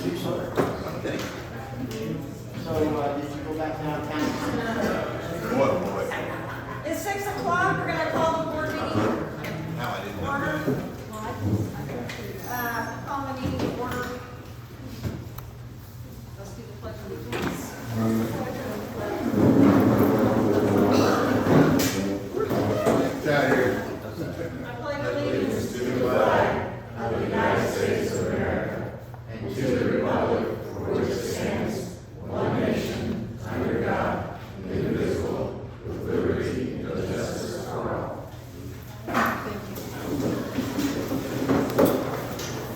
Okay. So, did you go back downtown? Boy, boy. It's 6 o'clock, we're gonna call the board meeting Now I didn't know. order. Call the meeting to order. Let's do the pledge of allegiance. Out here. I pledge allegiance to the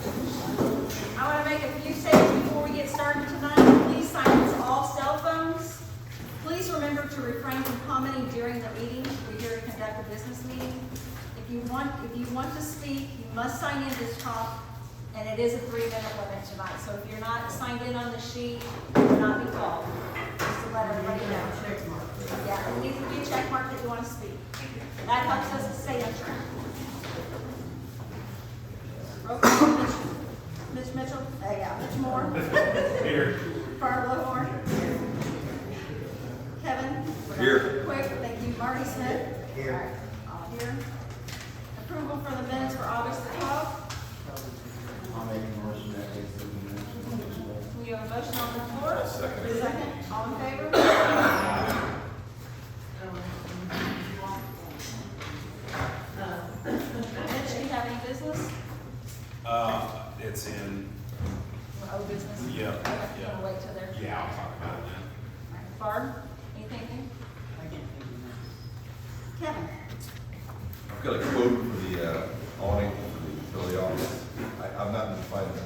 I want to make a few statements before we get started tonight. Please silence all cell phones. Please remember to refrain from commenting during the meeting. We're here to conduct a business meeting. If you want to speak, you must sign in to talk, and it is a 3-minute limit tonight. So if you're not signed in on the sheet, you will not be called. Just to let everybody know. Yeah, it needs to be a check mark that you want to speak. That helps us to stay on track. Roll call, Mitch Mitchell, Mitch Moore. Here. Barbara Horn. Kevin. Here. Quick, thank you. Marty Smith. Here. All right, all here. Approval for the minutes for August the 12th. I'll make a motion that they see the minutes. We have a motion on the floor. I'll second it. Second, all in favor? Mitch, do you have any business? It's in, Oh, business? Yeah, Okay, yeah. we'll wait till they're. yeah, I'll talk about it then. All right, Barb, anything new? Kevin? I've got a quote for the awning for the utility office. I've not been finding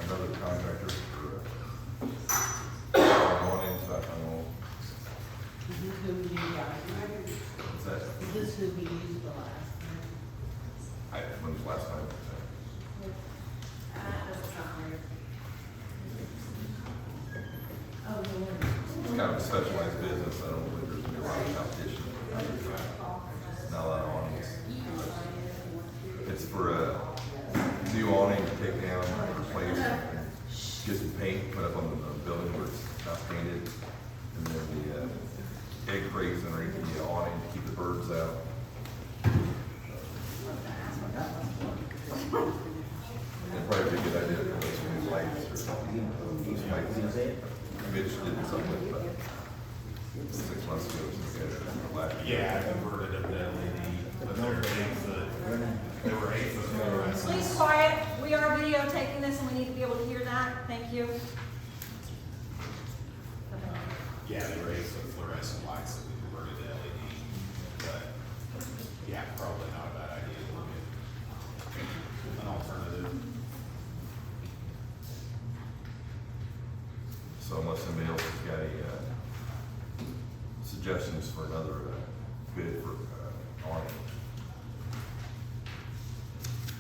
another contractor for awning, so I don't know. Is this who we used last night? What's that? Is this who we used the last night? When was the last time? That's not right. Oh, Lord. It's kind of a specialized business. I don't believe there's gonna be a lot of competition. Not a lot of awnings. It's for a new awning to take down, replace, and get some paint put up on the building where it's not painted. And then the egg crates underneath the awning to keep the birds out. It'd probably be a good idea to put some new lights or something. Those lights. Mitch did something about 6 months ago, or last year. Yeah, I converted them to LED, but they were 8-foot. They were 8-foot fluorescents. Please quiet. We are videotaping this and we need to be able to hear that. Thank you. Yeah, they were 8-foot fluorescent lights that we converted to LED. But, yeah, probably not a bad idea to look at an alternative. So unless somebody else has got any suggestions for another bid for awning.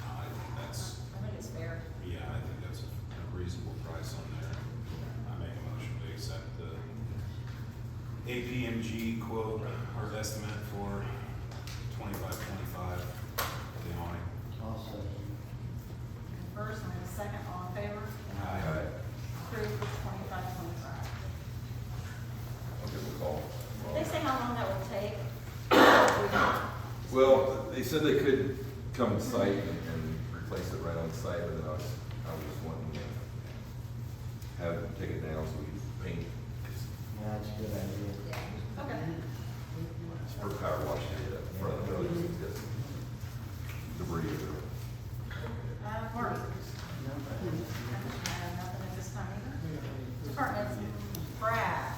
I think that's, I think it's fair. yeah, I think that's a reasonable price on there. I make a motion to accept the APMG quote, or estimate for 2525 for the awning. Also, First and then second, all in favor? Aye. Approved for 2525. I'll give them a call. They say how long that will take? Well, they said they could come to site and replace it right on site, but then I was just wanting to have them take it down so we can paint. yeah, that's a good idea. Okay. It's for power wash area in front of the building, it's just debris everywhere. Marty? Nothing at this time either. Departments, Brad,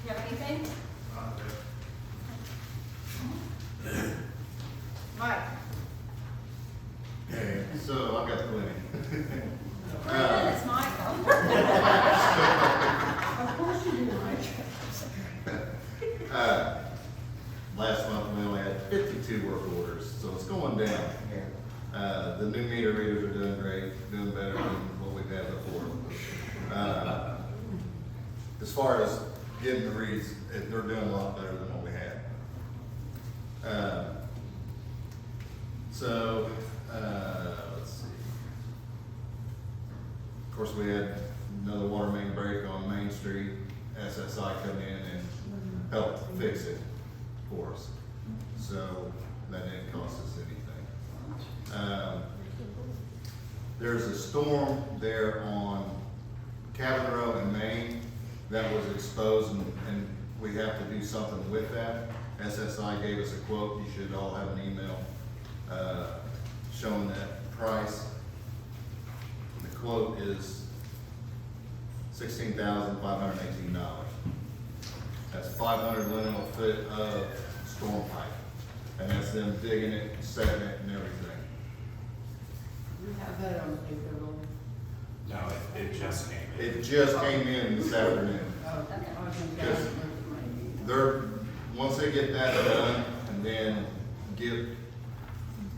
you have anything? Mike? Hey, so I've got plenty. 3 minutes, Mike. Of course you do, Mike. Last month, we only had 52 work orders, so it's going down. The new meter readers are doing great, doing better than what we've had before. As far as getting the reads, they're doing a lot better than what we had. Let's see. Of course, we had another water main break on Main Street, SSI come in and helped fix it for us. So that didn't cost us anything. There's a storm there on Cabin Row in Maine that was exposed, and we have to do something with that. SSI gave us a quote. You should all have an email showing that price. The quote is $16,518. That's 500 lineal foot of storm pipe, and that's them digging it, setting it, and everything. We have that on paper, Lord. No, it just came in. It just came in this afternoon. Oh, okay. I was gonna Yes. ask maybe. They're, once they get that done and then get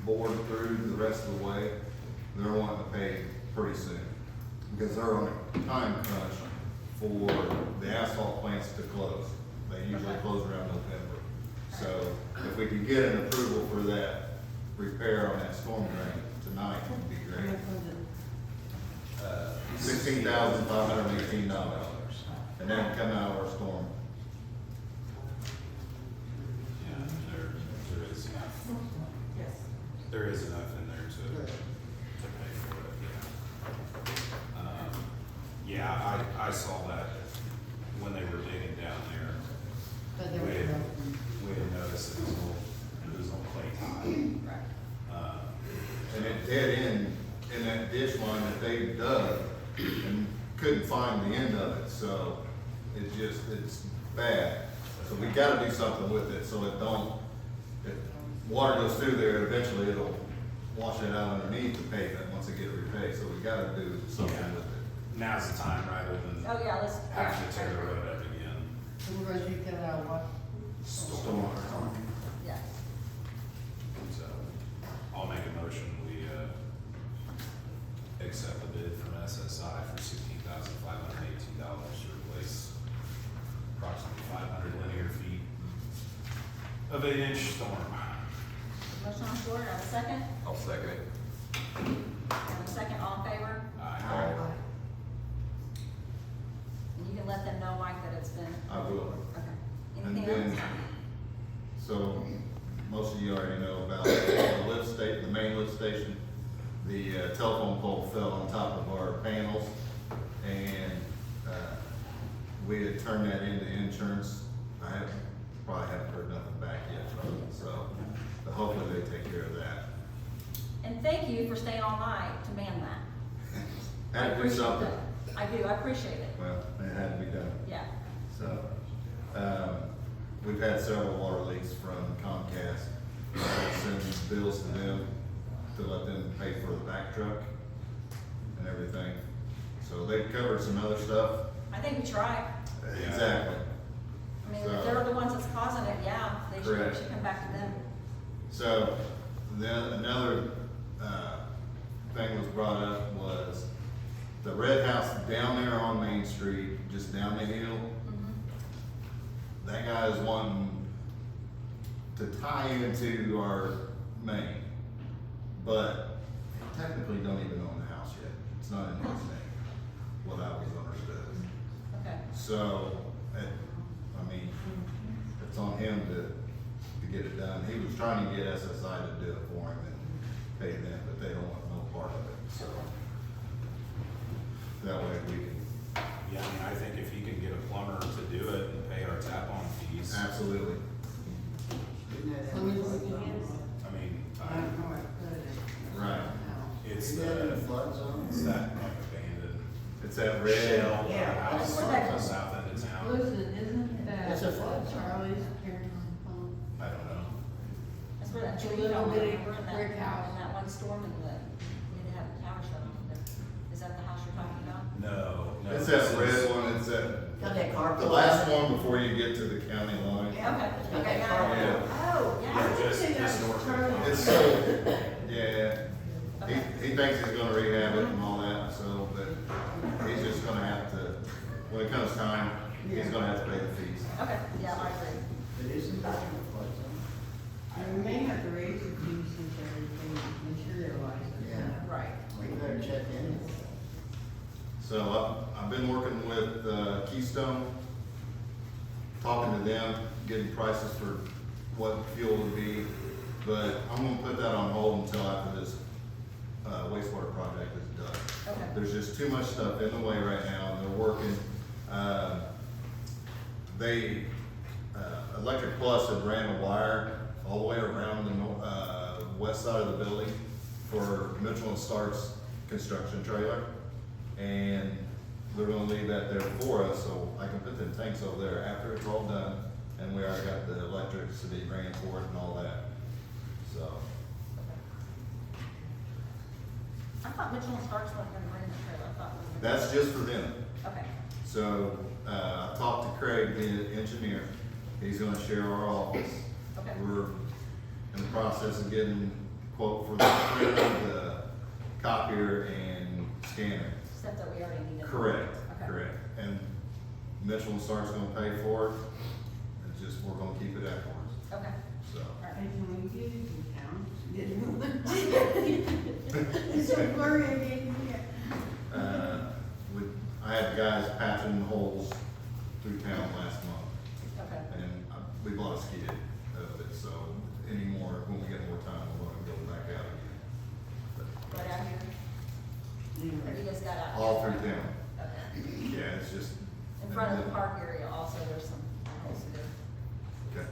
bored through the rest of the way, they're wanting to pay pretty soon. Because they're on a time crunch for the asphalt plants to close. They usually close around November. So if we could get an approval for that repair on that storm drain tonight, would be How great. much was it? $16,518. And then come out of our storm. Yeah, there is enough. Yes. There is enough in there to pay for it, yeah. Yeah, I saw that when they were digging down there. But there We was had, nothing. we had noticed it was on clay tile. Right. And it dead end in that ditch line that they dug and couldn't find the end of it, so it's bad. So we gotta do something with it, so it don't, if water goes through there, eventually it'll wash it out underneath the pavement once it gets repaid, so we gotta do something with it. Now's the time rather than Oh, yeah, let's. have to tear the road up again. So we're gonna take that out, what? Storm. Yes. So I'll make a motion, we, accept the bid from SSI for $16,518 to replace approximately 500 linear feet of 8-inch storm. Motion on the floor, have a second? I'll second it. Have a second, all in favor? Aye. And you can let them know, Mike, that it's been. I will. Okay. And Anything then, else? so most of you already know about the lift station, the main lift station. The telephone pole fell on top of our panels, and we had turned that into insurance. Probably haven't heard nothing back yet from it, so but hopefully they take care of that. And thank you for staying all night to man that. I Had to do appreciate something. that. I do, I appreciate it. Well, it had to be done. Yeah. So, we've had several water leaks from Comcast. Send bills to them to let them pay for the back truck and everything. So they've covered some other stuff. I think we tried. Yeah. Exactly. I mean, So- if they're the ones that's causing it, yeah, they should, Correct. should come back to them. So, then another, thing was brought up was the red house down there on Main Street, just down the hill. That guy is wanting to tie into our main, but technically don't even own the house yet. It's not in his name, what I was understood. Okay. So, I mean, it's on him to get it done. He was trying to get SSI to do it for him and pay them, but they don't want no part of it, so. That way we can, Yeah, I mean, I think if you can get a plumber to do it and pay our tap-on fees, absolutely. Let me look again. I mean, I don't know, I put it. Right. it's Isn't that in the, the flood zone? it's that like abandoned It's that red. shell Yeah. house Where on that- the south end of town. Listen, isn't that? It's a flood zone. Charlie's carrying on the phone. I don't know. That's where that It's a tree little fell, bitty remember, in that, brick house. in that one storm in the, we had to have the tower shut off. Is that the house you're talking about? No, no. It's this that is- red one, it's that, Got that car. the last one before you get to the county line. Okay, It's got okay, that got it. Yeah. Oh, Yeah, yeah. just north of. It's so, yeah, he thinks he's gonna rehab it and all that, so, but he's just gonna have to, when it comes time, he's gonna have to pay the fees. Okay, yeah, I agree. It isn't that in the flood zone? And we may have to raise the fees since everything materializes. Yeah. Right. We better check in. So I've been working with Keystone, talking to them, getting prices for what fuel would be, but I'm gonna put that on hold until after this wastewater project is done. Okay. There's just too much stuff in the way right now, and they're working. Electric Plus had ran a wire all the way around the west side of the building for Mitchell and Stark's construction trailer. And they're gonna leave that there for us, so I can put them tanks over there after it's all done. And we already got the electricity ran for it and all that, so. I thought Mitchell and Starks weren't gonna bring the trailer, I thought it was. That's just for them. Okay, So, I talked to Craig, the engineer, he's gonna share our office. Okay. We're in the process of getting quote for the printer, the copier and scanner. stuff that we already needed. Correct, Okay. correct. And Mitchell and Stark's gonna pay for it, it's just, we're gonna keep it afterwards, Okay, so. all right. And when you get it in town, it's so blurry again, yeah. I had guys patching holes through town last month, Okay, and we bought a skid of it, so anymore, when we get more time, we're gonna go back out again. But right out here, or you just got out? all through town, Okay. yeah, it's just. In front of the park area also, there's some holes to do, Okay,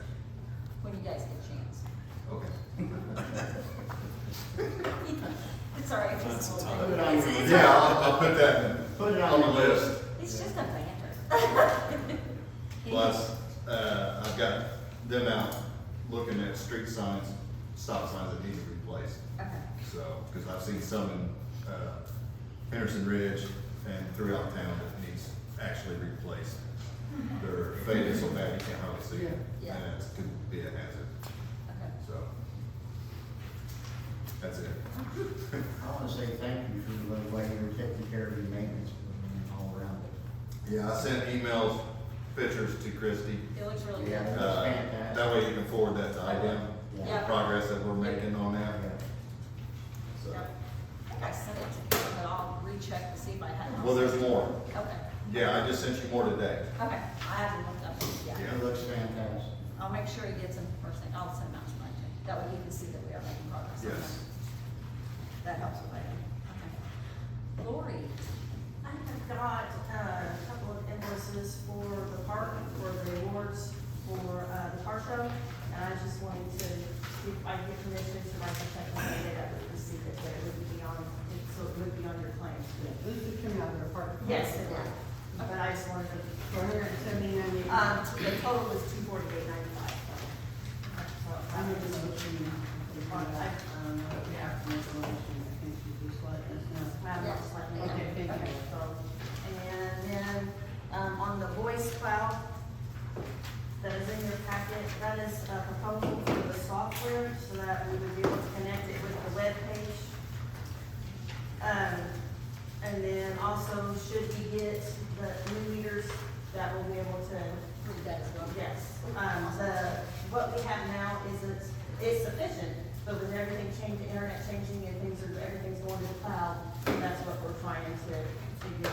when you guys get a chance. okay. It's all right, it's just a little Put it thing. on your- It's- Yeah, I'll put that Put it on the your list. It's just a banter. Plus, I've got them out looking at street signs, stop signs that need to be replaced. Okay, So, because I've seen some in Henderson Ridge and throughout town that needs actually replaced. They're faded so bad you can't hardly see them, Yeah. and it could be a hazard, okay. so. That's it. I wanna say thank you for the way you're taking care of your maintenance all around it. Yeah, I sent emails, pictures to Christie. It looks really good. Yeah. Yeah. Uh, fantastic. That way you can forward that to IDEM, Yeah. the progress that we're making on that, so. I think I sent it to you, but I'll recheck to see if I had. Well, there's more. Okay, Yeah, I just sent you more today. okay, I haven't looked up yet. Yeah. It looks fantastic. I'll make sure he gets them first thing, I'll send them out tonight too, that way you can see that we are making progress on Yes. that. That helps with that, okay. Lori, I have got a couple of invoices for the park, for the awards for the car show. And I just wanted to see if I get permission to write the check and say that we received it, that it would be on, so it would be on your claims. This is coming out of the park. Yes, it would. But I just wanted to, For $179. the total was $248.95. I made a motion for that, but we have to make a motion, I think you just let us know. Yes. Okay, thank you. So, and then, on the voice cloud that is in your packet, that is a proposal for the software so that we would be able to connect it with the web page. And then also, should we get the new meters, that will be able to read that as well. yes, what we have now is sufficient, but with everything changing, internet changing and everything's going to the cloud, that's what we're trying to do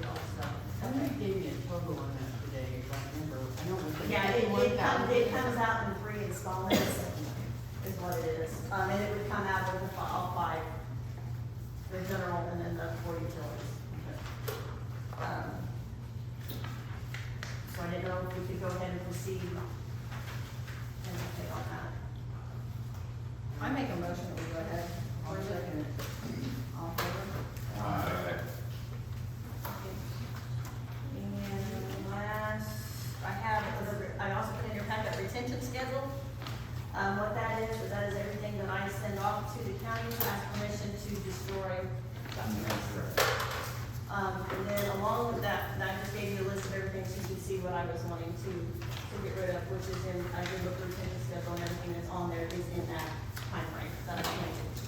also. Somebody gave me a total on that today, if I remember. I know it was Yeah, $51,000. it comes out in 3 installments, is what it is. And it would come out with all 5, the general and then the 4 utilities. So I didn't know if we could go ahead and proceed and take on that. I make a motion that we go ahead. I'll second it. All in favor? And last, I also put in your packet retention schedule. What that is everything that I send off to the county to ask permission to destroy documents. And then along with that, I just gave you a list of everything so you can see what I was wanting to get rid of, which is in, I did look through retention schedule and everything that's on there is in that timeframe that I mentioned.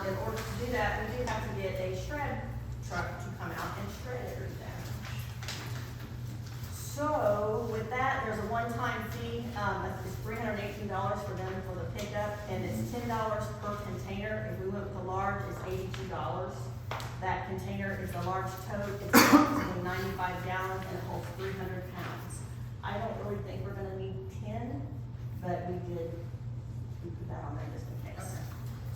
In order to do that, we do have to get a shred truck to come out and shred everything. So with that, there's a one-time fee, it's $318 for them for the pickup, and it's $10 per container. If we went with the large, it's $82. That container is a large tote, it's approximately 95 gallons and it holds 300 pounds. I don't really think we're gonna need 10, but we put that on there just in case. Okay.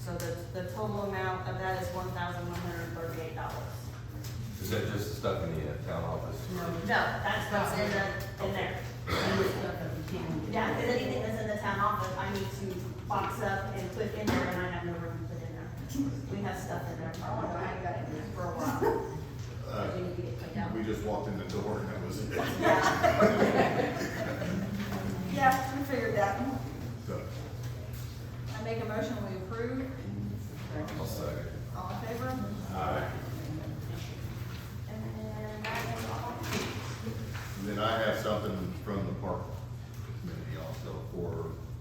So the total amount of that is $1,138. Is that just stuff in the town office? No, that's what's in there. Yeah, because anything that's in the town office, I need to box up and put in there, and I have no room to put in there. We have stuff in there, I want to hang that in there for a while. We need to get cleaned out. We just walked in the door and that was it. Yeah, we figured that. So, I make a motion, we approve. I'll second. All in favor? Aye. And then that is all. And then I have something from the park committee also for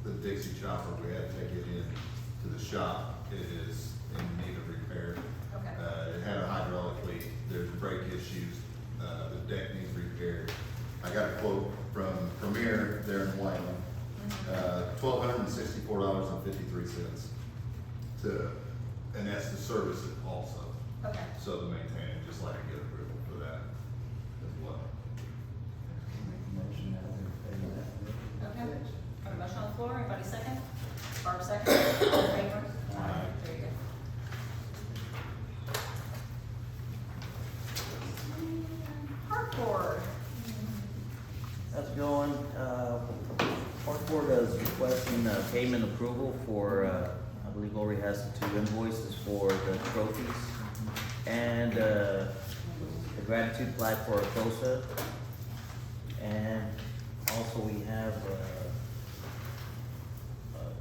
the Dixie chopper. We had to take it in to the shop. It is in need of repair. Okay. It had a hydraulic leak. There's brake issues. The deck needs repaired. I got a quote from Premier there in Wyoming. $1,264.53 and that's to service it also. Okay. So to maintain it, just like I get approval for that as well. Make a motion that we pay that. Okay. Have a motion on the floor, anybody second? Barb second, all in favor? Aye. Very good. Park board. How's it going? Park Board is requesting payment approval for, I believe Lori has the 2 invoices for the trophies and the gratitude flag for Arcosa. And also we have a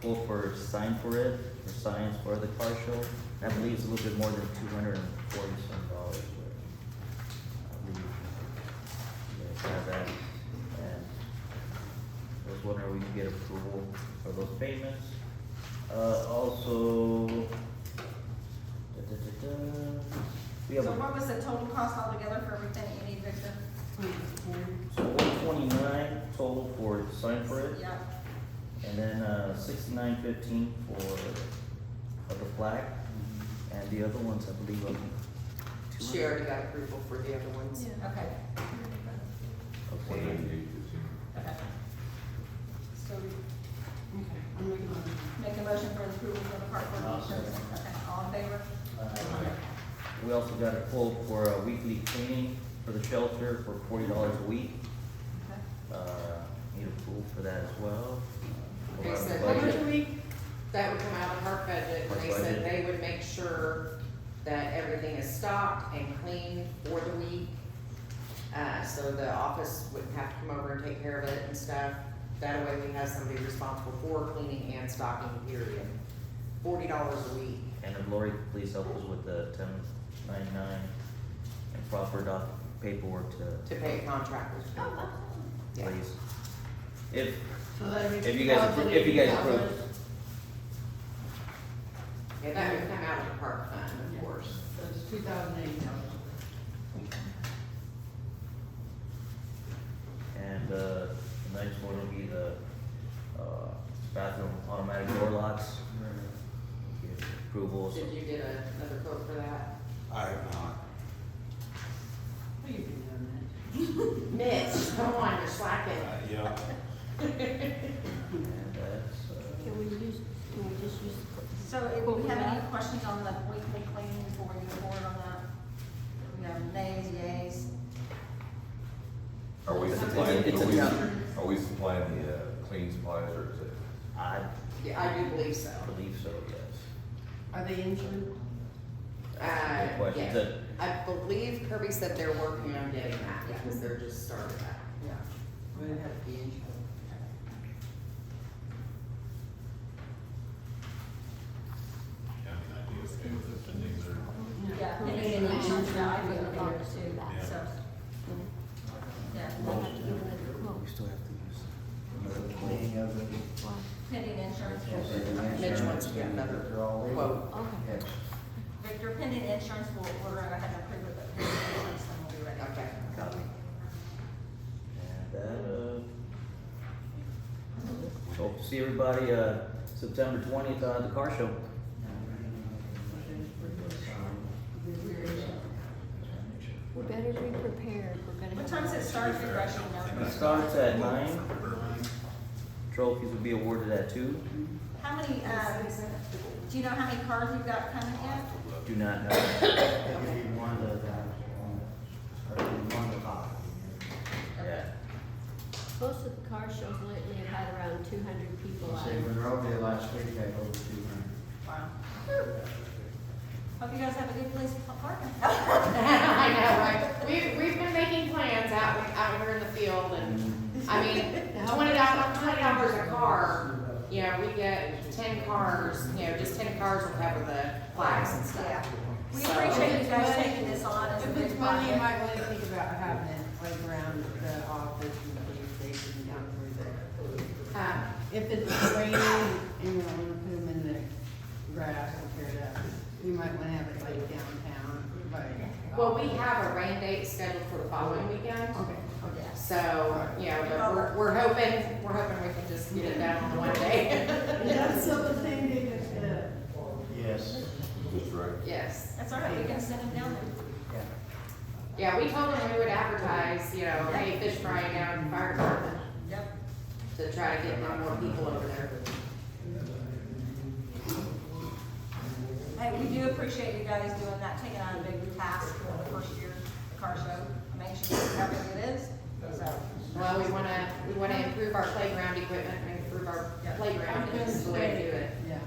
quote for sign for it, for signs for the car show. I believe it's a little bit more than $240 some. I believe you guys have that. And I was wondering if we can get approval for those payments. Also, we have So what was the total cost altogether for everything that you need, Victor? so 129 total for sign for it, Yeah. and then 69.15 for the flag, and the other ones I believe are. She already got approval for the other ones. Okay. Okay. Okay. So Okay, I'm making a make a motion for the approval for the park board. Okay, all in favor? We also got a quote for a weekly cleaning for the shelter for $40 a week. Okay. Need approval for that as well. Okay, We'll have so the how much budget. a week? That would come out of our budget, Our and they said budget. they would make sure that everything is stocked and clean for the week. So the office wouldn't have to come over and take care of it and stuff. That way we have somebody responsible for cleaning and stocking, period. $40 a week. And then Lori, please help us with the 1099 and proper paperwork To pay contractors. Oh, Yeah. please. If So that makes If you guys approve- if you guys approve. $2,080. Yeah, that would come out of the park fund, of course. That's $2,080. And the next one will be the bathroom automatic door locks. Get approval. Did you get another quote for that? I have not. Well, you can do that. Mitch, come on, you're slacking. Yeah. And that's, Can we just use? So if we have any questions on the weekly cleaning before we move forward on that? We have nays, yays. Are we It's a- supplying, it's a counter. are we supplying the clean supplies or is it? I Yeah, I do believe so. believe so, yes. Are they insured? Good question. Yeah. The- I believe Kirby said they're working on getting that, because they're just started that. Yeah. Would it have to be insured? Yeah, I mean, I do stay with it, and things are. Yeah, and need an insurance, yeah, I feel about it too, Yeah. so. Yeah, We still have to use. Cleaning of it. pending insurance. Mitch wants to get another They're all ready. quote. Yes. Victor, pending insurance, we're gonna go ahead and approve it, but pending insurance, then we'll be ready. Okay. Copy. And that, hope to see everybody, September 20th at the car show. start To be fair, refreshing I don't think them. It that's starts at not 9. for Burbank. Trophies will be awarded at 2. How many, do you know how many cars you've got coming yet? Do not know. If you need one to that, or one to five. Yeah. Most of the car shows lately have had around 200 people Let's out. see, Monrovia last week had over 200. Wow. Hope you guys have a good place to park. I know, right? We've been making plans out here in the field and, I mean, $20 a car, you know, we get 10 cars, you know, just 10 cars will cover the flags and Yeah. stuff. We So- appreciate you guys taking this on as a If it's big money, you project. might want to think about having it like around the office and the police station down through there. If it's raining and you don't want to put them in the grass and tear it up, you might want to have it like downtown, like. Well, we have a rain date scheduled for the following weekend. Okay. So, you know, but we're hoping we can just get it done on the one day. Yeah, so the same day as Yes. That's right. Yes. That's all right, we can send them down there. Yeah, we told them we would advertise, you know, hey, fish frying down at the fire department Yep. to try to get more people over there. Hey, we do appreciate you guys doing that, taking on a big task for the first year, the car show. Make sure everything it is, so. Well, we wanna improve our playground equipment and improve our playground, and this is the way to do it. Yeah.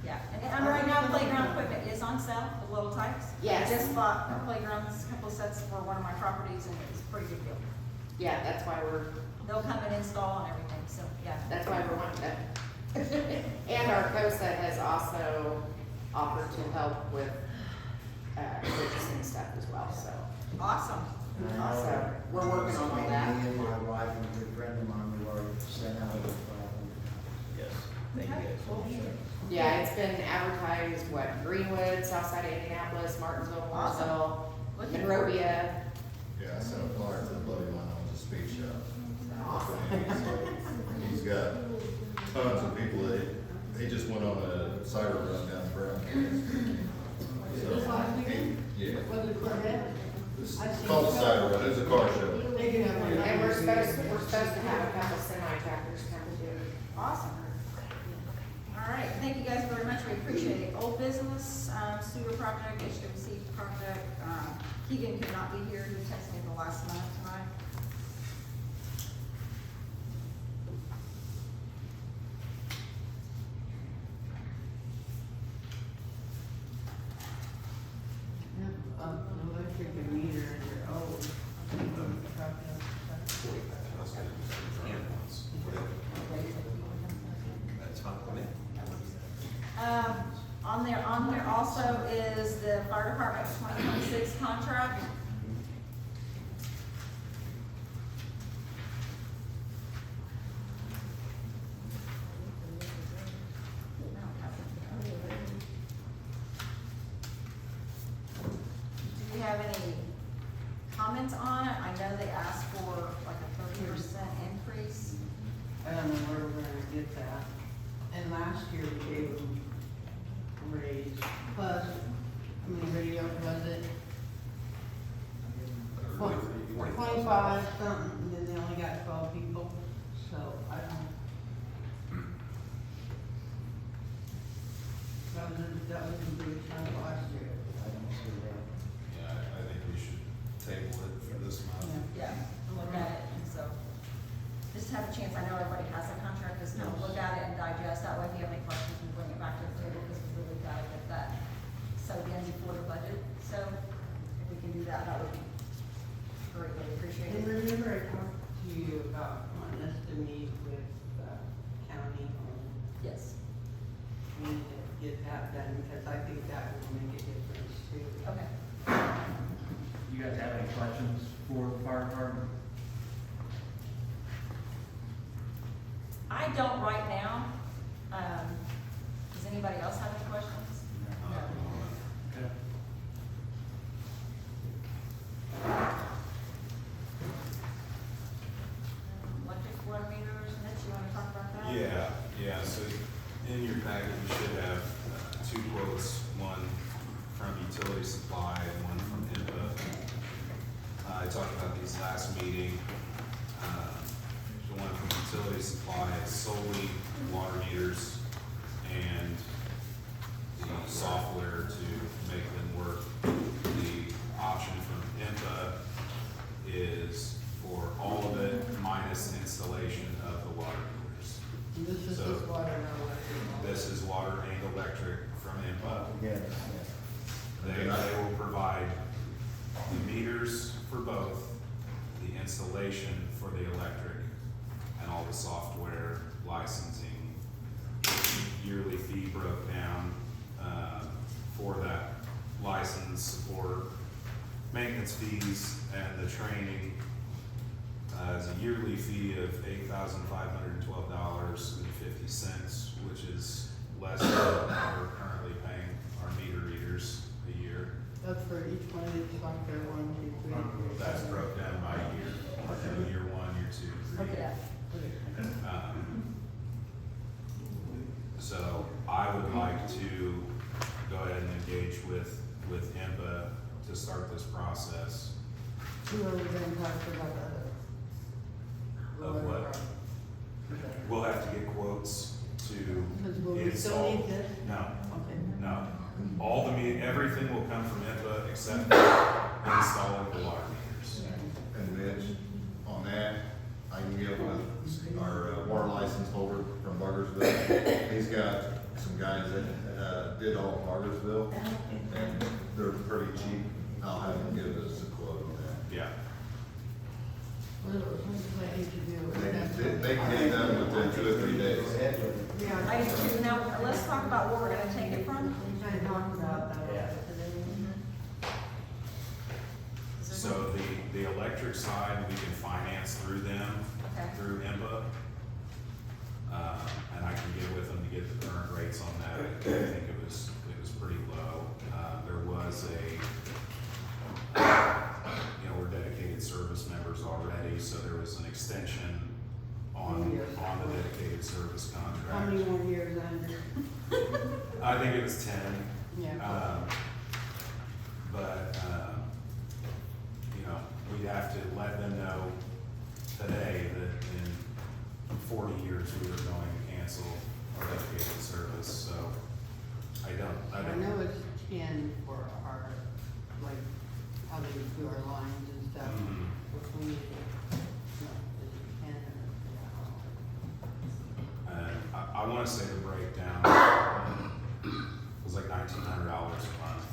Yeah, and right now, playground equipment is on sale, the little types. Yes. I just bought a playground, a couple sets for one of my properties, and it's a pretty good deal. Yeah, that's why They'll come and install and everything, so, yeah. we're wanting that. And our COSA has also offered to help with, purchasing stuff as well, so. Awesome. So, we're working on all that. Me and my wife and a good friend of mine, we already sent out a Yes. Thank you guys. Yeah, it's been advertised, what, Greenwood, south side of Indianapolis, Martinsville, Awesome. Mooresville, Looking forward. Monrovia. Yeah, I sent a flyer to a buddy of mine on the speed shop. Awesome. He's got tons of people that, he just went on a cider run down Brown County. This last weekend? Yeah, Was it Corvette? it's called a cider run, it's a car show. They do have one. And we're supposed to have a couple semi-tractors come too. Awesome. All right, thank you guys very much, we appreciate it. Old business, sewer project, HWC project, Keegan could not be here, he texted me the last minute tonight. Electric and meter, they're old. That's fine with me. On there also is the fire department 2026 contract. Do you have any comments on it? I know they asked for like a 30% increase. I don't know where we're gonna get that. And last year we gave them a raise, plus, how many radios was it? 25 something, and then they only got 12 people, so I don't. That was a big chunk last year. I don't see that. Yeah, I think we should table it for this month. Yeah, look at it, and so, just have a chance, I know everybody has a contract, just kind of look at it and digest, that way if you have any questions, we bring it back to the table, because we really gotta get that sewed in before the budget, so if we can do that, that would be greatly And appreciated. remember I talked to you about wanting us to meet with, county on, Yes, we need to get that done, because I think that will make a difference too. okay. You guys have any questions for the fire department? I don't right now, does anybody else have any questions? No. Okay. Electric water meters, Mitch, you wanna talk about that? Yeah, so in your packet, you should have two quotes, one from Utility Supply and one from INPA. I talked about these last meeting. The one from utility supply is solely water meters and the software to make them work. The option from IMPA is for all of it minus installation of the water meters. This is So, just water, no electric. This is water and electric from IMPA. Yeah, They will provide the meters for both, the installation for the electric, and all the software, licensing, yearly fee broke down, for that license, support, maintenance fees, and the training. Is a yearly fee of $8,512.50, which is less than what we're currently paying our meter readers a year. That's for each one of these, like their 1, 2, 3. That's broke down by year, year 1, year 2, 3. Look at that. So I would like to go ahead and engage with IMPA to start this process. Who are we gonna talk to about that? Of what? We'll have to get quotes to Because will we still install. need this? No, Okay. no. All everything will come from IMPA except for installing the water meters. And Mitch, on that, I can get with our water license holder from Bargersville. He's got some guys that did all of Bargersville, and they're pretty cheap. I'll have them give us a quote on that. Yeah. What do I need to do? They can get it done within 2 or 3 days. Yeah, I do, now, let's talk about where we're gonna take it from. we kind of talked about that. Yeah. So the electric side, we can finance through them, Okay. through IMPA. And I can get with them to get the current rates on that. I think it was pretty low. There was we're dedicated service members already, so there was an extension on the dedicated service How many contract. more years under? I think it was 10. Yeah. But, we'd have to let them know today that in 40 years we were going to cancel our dedicated service, so I I know it's 10 for our, like, how they do our lines and stuff. Mhm. If we, no, is it 10 or? And I wanna say the breakdown was like $1,900 a month.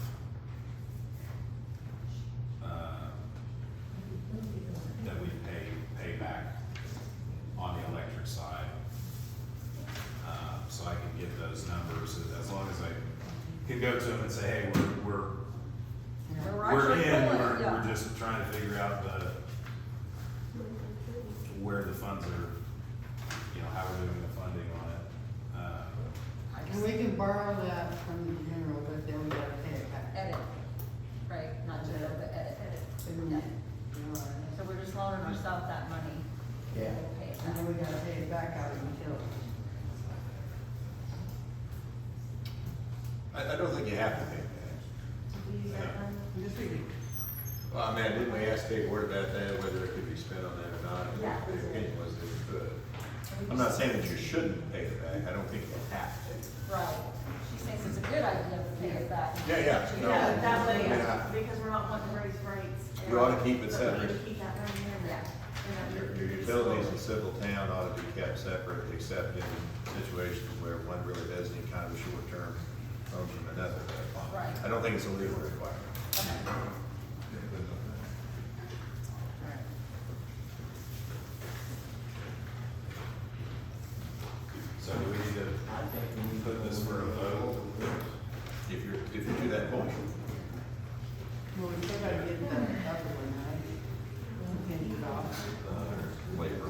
That we pay back on the electric side. So I can get those numbers, as long as I can go to them and say, hey, we're actually in, pulling it, yeah. we're just trying to figure out where the funds are, how we're doing the funding on it. And we can borrow that from the general, but then we gotta pay it back. Edit, right, not general, but edit. And Yeah. then, you know, So we're just loaning ourselves that money. Yeah. We'll pay it and then back. we gotta pay it back out of utilities. I don't think you have to pay that. Just reading. Well, I mean, didn't we ask Kate Ward about that, whether it could be spent on that or not? And Yeah. the opinion was that it could. I'm not saying that you shouldn't pay it back, I don't think you have to. Right. She thinks it's a good idea to pay it back. Yeah, yeah, no. Yeah, that way, I mean, I- because we're not wanting to raise rates. You ought to keep it But we need separate. to keep that money in there. Your utilities in civil town ought to be kept separate, except in situations where one really does need kind of a short-term loan from another. Right. I don't think it's a legal requirement. So do we need to put this for a vote? If you're to that point. Well, we still gotta get the other one, right? Finish it off. Labor.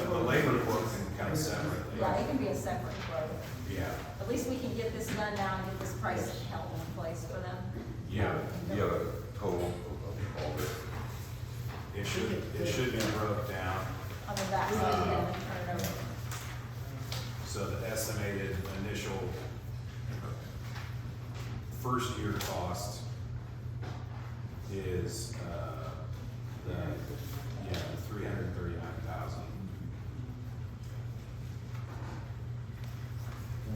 The labor report can come separately. Yeah, it can be a separate quote. Yeah, At least we can get this done now and get this price held in place for them. yeah. You have a total of all this. It should be broke down. On the back side, and then turn it over. So the estimated initial first year cost is, Yeah, 339,000.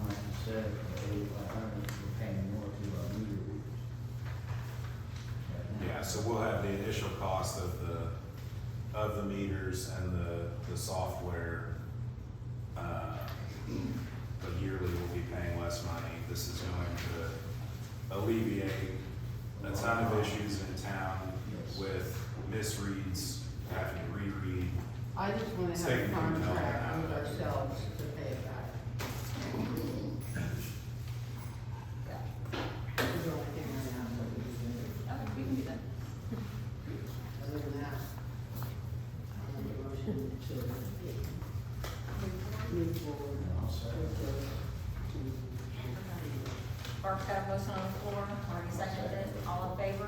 Like you said, 8,500, we're paying more to our meter readers. Right now. Yeah, so we'll have the initial cost of the meters and the software. But yearly we'll be paying less money. This is going to alleviate a ton of issues in town with misreads, having to reread. I just wanna have a Taking contract out. with ourselves to pay it back. That's the only thing right now that we can do. Okay, we can do that. Other than that, I make a motion to move forward. Barb's got a motion on the floor, already seconded it, all in favor?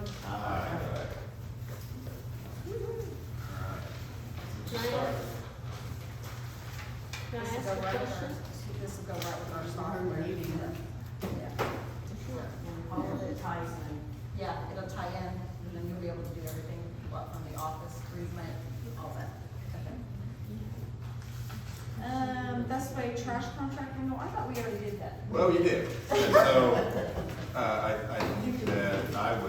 Can I This ask will go a right with question? this will go right with our software. Yeah. All of it ties in. Yeah, it'll tie in, and then you'll be able to do everything, what, from the office, bereavement, all that. Okay. Best way trash contract renewal, I thought we already did that. Well, you did. And so, I think that I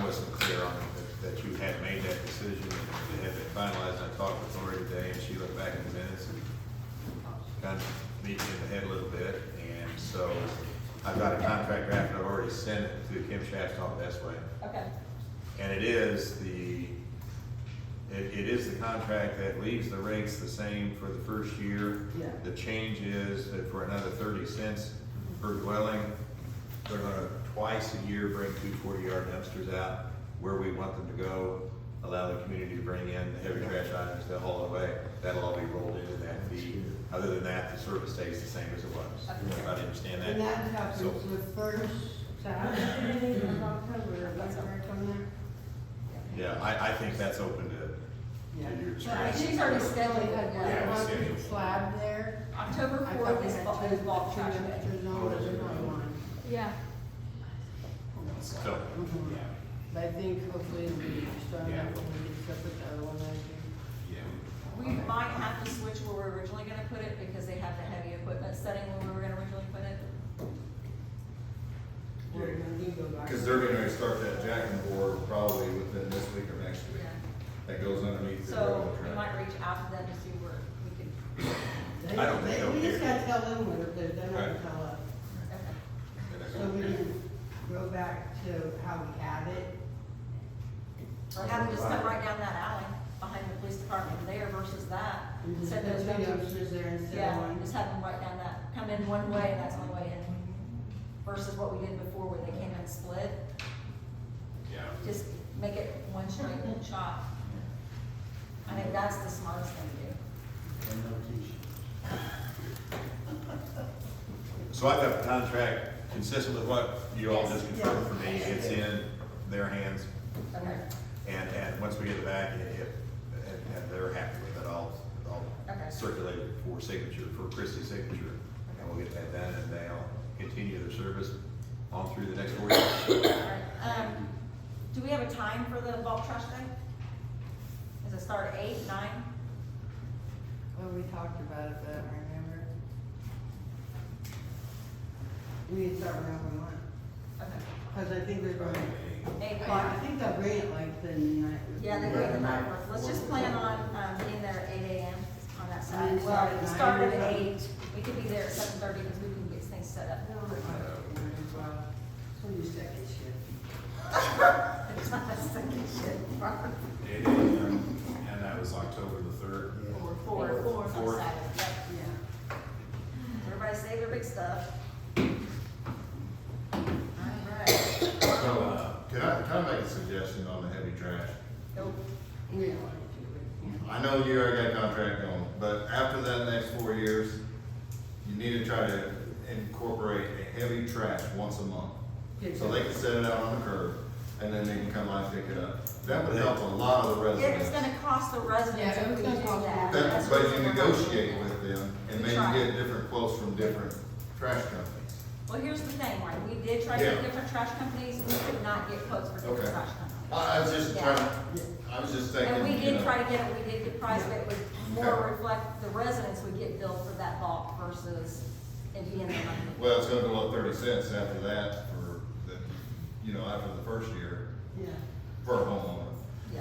wasn't clear on that you had made that decision and it had been finalized. I talked with Lori today and she looked back at the minutes and kind of beat me in the head a little bit. And so I've got a contract draft and I've already sent it to Kim Shaftall Best Way. Okay, And it is the contract that leaves the rates the same for the first year. Yeah. The change is that for another 30 cents per dwelling, they're gonna twice a year bring 2 40-yard dumpsters out where we want them to go, allow the community to bring in the heavy trash items, they'll haul it away. That'll all be rolled into that fee. Other than that, the service stays the same as it was. Everybody understand that? And that happens So- the first Saturday of October, that's correct on there? Yeah, I think that's open to Yeah. your But discretion. she's already scheduled They had it, one yeah. we'll concrete schedule it. slab there. October I thought fourth we is had bulk trash day. dumpsters on, but there's not one. Yeah, So, But I think hopefully it'll be strong Yeah. enough when we get stuff with the other one, I think. Yeah. We might have to switch where we're originally gonna put it, because they have the heavy equipment setting where we were gonna originally put it. We're gonna do go back. Cause they're gonna start that jacking board probably within this week or next week. Yeah. That goes underneath the So railroad we track. might reach out to them to see where we could, I don't think they'll We just care. gotta tell them what it is, they're not Right. gonna tell us. okay. So we can go back to how we had it. Or have them just come right down that alley behind the police department there versus that. And just Send put those two dumpsters- dumpsters there instead of Yeah, one. just have them right down that, come in one way and that's the only way in. Versus what we did before where they came in split, Yeah. just make it one straight shot. I think that's the smartest thing to do. And no t-shirt. So I've got the contract consistent with what you all just confirmed for me. It's in their hands. Okay, And once we get it back, and they're happy with it, I'll Okay. circulate it for signature, for Christie's signature. And we'll get that done and they'll continue their service on through the next 4 years. alright, do we have a time for the bulk trash day? Does it start at 8, 9? Well, we talked about it, but I don't remember. We need to start around one, Okay. cause I think they're going, 8 I o'clock? think they'll bring it like the night. Yeah, they Yeah, do it the night tonight. Let's just before. plan on, being there at 8 AM on that And side. then start at Well, 9 start or at something? 8, we could be there at 7:30 because we can get things set up. So you second shift. It's not a second shift. 8 AM, and that was October the 3rd. Four on Four. Saturday, yep. Yeah. Everybody save their big stuff. Alright. So, can I make a suggestion on the heavy trash? Nope. We don't want to, but, yeah. I know you already got a contract going, but after that next 4 years, you need to try to incorporate a heavy trash once a month. So they can set it out on the curb, and then they can come by and pick it up. That would help a lot of the Yeah, it's residents. gonna cost the residents Yeah, if we it's do gonna cost that. more. That's But what you we're negotiate hoping. with them, and We maybe try. get different quotes from different trash companies. Well, here's the thing, Marty, we did try to Yeah. get different trash companies, we could not get quotes for different Okay. trash companies. I was just Yeah. trying, I was just thinking, And we you did know. try to get it, we did get price, but it would more Okay. reflect, the residents would get billed for that bulk versus it being the money. Well, it's gonna go up 30 cents after that for the, you know, after the first year Yeah. per homeowner.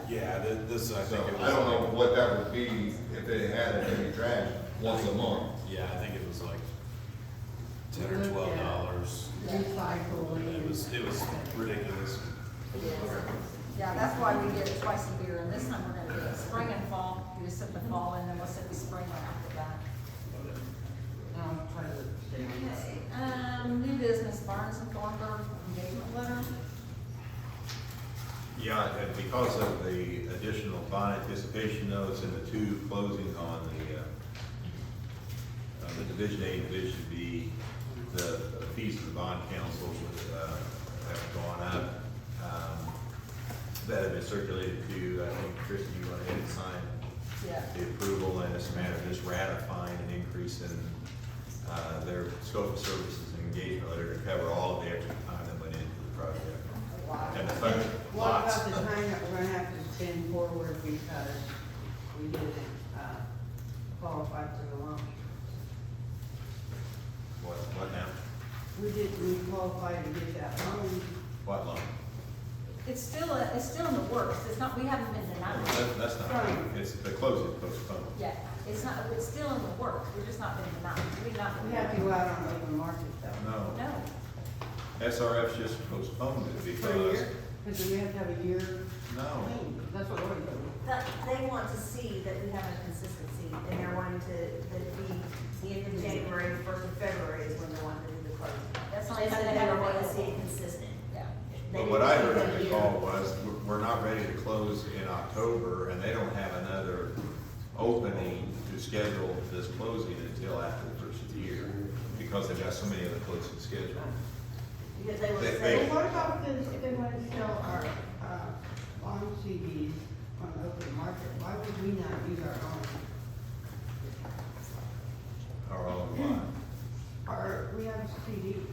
Yeah, this, I So think it was. I don't know what that would be if they had a heavy trash once a month. Yeah, I think it was like $10 or Look at $12. Recycling. It was ridiculous. Yeah, that's why we get it twice a year, and this time we're gonna do it spring and fall, we just set the fall in, then we'll set the spring one after that. I'll try to stay on that. New business, Barnes and Thornburg engagement letter. Yeah, and because of the additional bond anticipation notes and the two closings on the Division A and Division B, the fees of the bond council would, have gone up. That had been circulated to, I think, Christie, you went ahead and signed Yeah. the approval, and it's a matter of just ratifying an increase in, their scope of services and engagement letter to cover all of the extra time that went into the project. And the funding, What lots. about the time that we're gonna have to spend forward because we didn't, qualify for the loan? What now? We qualified to get that loan. What loan? It's still in the works, it's not, we haven't been denied. That's not, it's the closing postponed. Yeah, it's not, it's still in the works, we're just not been denied, we've not been. We have to go out on the open market though. No, No, SRF's just postponed it For a because, year? Because we have to have a year no, clean. That's what we're doing. That, they want to see that we have a consistency, and they're wanting to, that it be the end of January, first of February is when they want to do the closing. That's not They said something they that were wanting to available. see it consistent. yeah. They but what didn't I see heard that on the year. call was, we're not ready to close in October, and they don't have another opening to schedule this closing until after the first of the year, because they've got so many other closings scheduled. Because they were They- saying. Well, what about this, if they want to sell our, bond CDs on the open market, why would we not use our own? Our own line. We have CDs.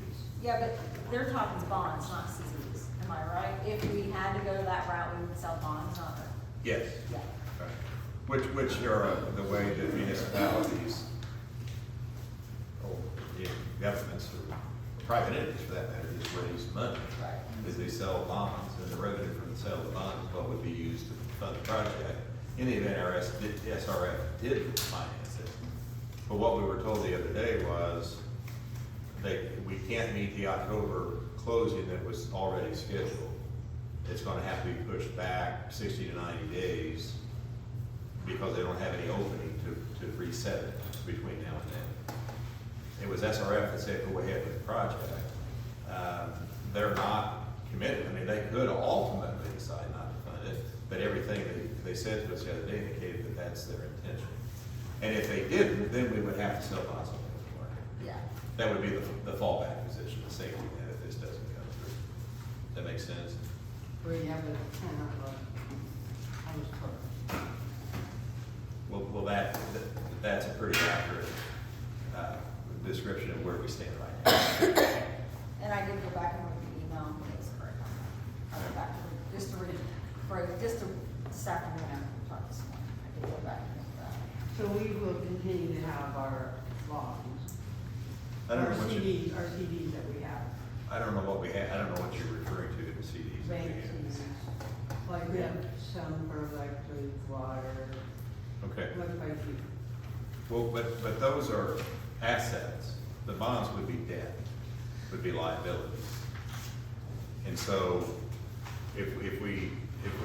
Yeah, but they're talking bonds, not CDs, am I right? If we had to go that route, we would sell bonds, not, Yes. yeah. Right. Which are the way that municipalities, or yeah, governments, or private entities for that matter, just raise money. Right. Is they sell bonds, and the revenue from the sale of the bonds is what would be used to fund the project. In the event SRF did finance it. But what we were told the other day was we can't meet the October closing that was already scheduled. It's gonna have to be pushed back 60 to 90 days because they don't have any opening to reset it between now and then. It was SRF that said go ahead with the project. They're not committed. I mean, they could ultimately decide not to fund it, but everything they said to us the other day indicated that that's their intention. And if they didn't, then we would have to sell bonds on the open market. Yeah. That would be the fallback position, the safety net if this doesn't come through. Does that make sense? Where you have a kind of I was close. Well, that's a pretty accurate, description of where we stand right now. And I did go back and read the email, and it was correct. I went back just to read, just to, this afternoon after we talked this morning, I did go back and look at that. So we will continue to have our bonds. I don't Our know what you, CDs that we have. I don't know what we have, I don't know what you're referring to in the CDs. that we Bank have. CDs. Like we have some for electric, water, Okay, what about you? well, but those are assets. The bonds would be debt, would be liabilities. And so if we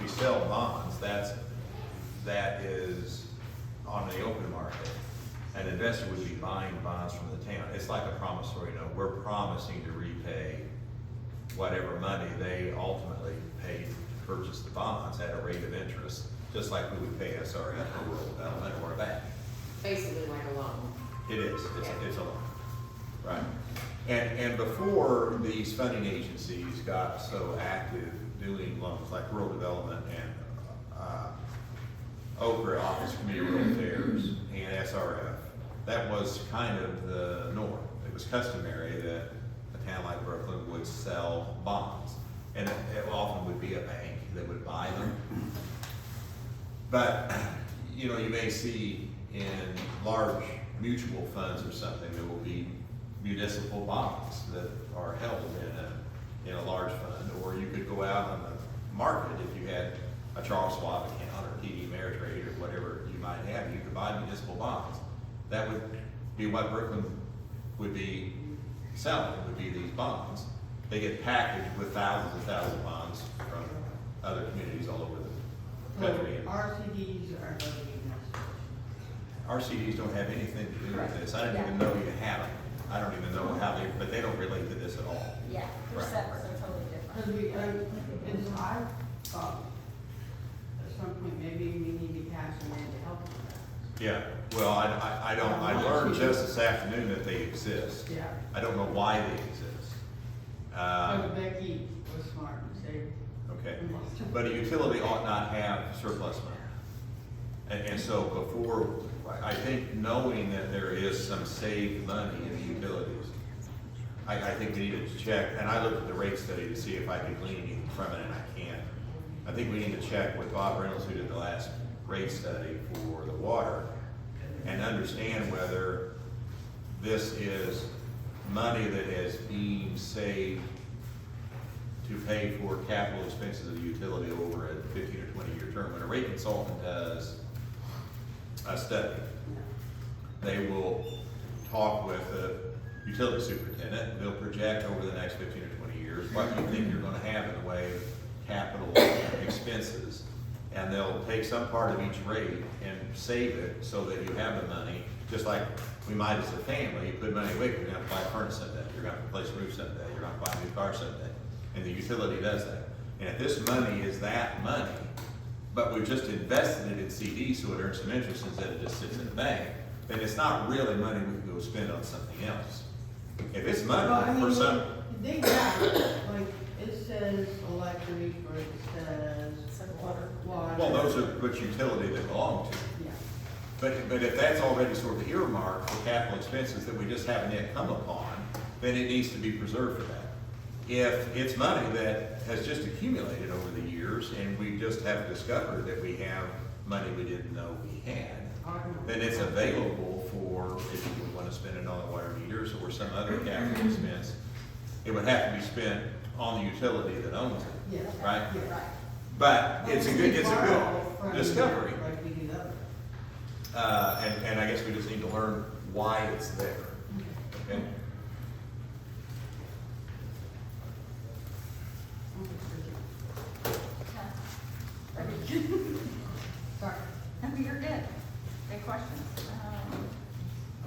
sell bonds, that is on the open market. An investor would be buying bonds from the town. It's like a promissory note. We're promising to repay whatever money they ultimately paid to purchase the bonds at a rate of interest, just like we would pay SRF or Rural Development or a bank. Basically like a loan. It is, it's a loan, right? And before these funding agencies got so active doing loans, like Rural Development and, Okra Office of Community Rural Affairs and SRF, that was kind of the norm. It was customary that a town like Brooklyn would sell bonds. And it often would be a bank that would buy them. But, you know, you may see in large mutual funds or something, there will be municipal bonds that are held in a large fund. Or you could go out on the market if you had a Charles Schwab account or TD Ameritrade or whatever you might have, you could buy municipal bonds. That would be what Brooklyn would be selling, would be these bonds. They get packaged with thousands and thousands of bonds from other communities all over the country. And RCDs are going to be necessary. RCDs don't have anything to do with this. I didn't even know you had them. I don't even know how they, but they don't relate to this at all. Yeah, they're Right. separate, they're totally different. Because I thought at some point maybe we need to cash them in to help with that. Yeah, well, I learned just this afternoon that they exist. Yeah. I don't know why they exist. But Becky was smart and said, Okay, but a utility ought not have surplus money. And so before, I think knowing that there is some saved money in the utilities, I think we need to check, and I looked at the rate study to see if I could glean anything from it, and I can't. I think we need to check with Bob Reynolds, who did the last rate study for the water, and understand whether this is money that is being saved to pay for capital expenses of the utility over a 15 or 20-year term. When a rate consultant does a study, they will talk with the utility superintendent. They'll project over the next 15 or 20 years what you think you're going to have in the way of capital expenses. And they'll take some part of each rate and save it so that you have the money, just like we might as a family, you put money away, you're going to buy a furnace someday, you're going to replace a roof someday, you're going to buy a new car someday. And the utility does that. And if this money is that money, but we've just invested it in CDs so it earns some interest instead of just sits in the bank, then it's not really money we can go spend on something else. If it's money for some, they got, like, it says electric, or it says water. well, those are which utility they belong to. Yeah. But if that's already sort of earmarked for capital expenses that we just haven't yet come upon, then it needs to be preserved for that. If it's money that has just accumulated over the years and we just have discovered that we have money we didn't know we had, then it's available for, if you would want to spend it on the water meters or some other capital expense, it would have to be spent on the utility that owns it, Yeah. right? Yeah. Right. But it's a good From discovery. Like we do other. And I guess we just need to learn why it's there. Okay? Sorry. No, you're good. Good questions.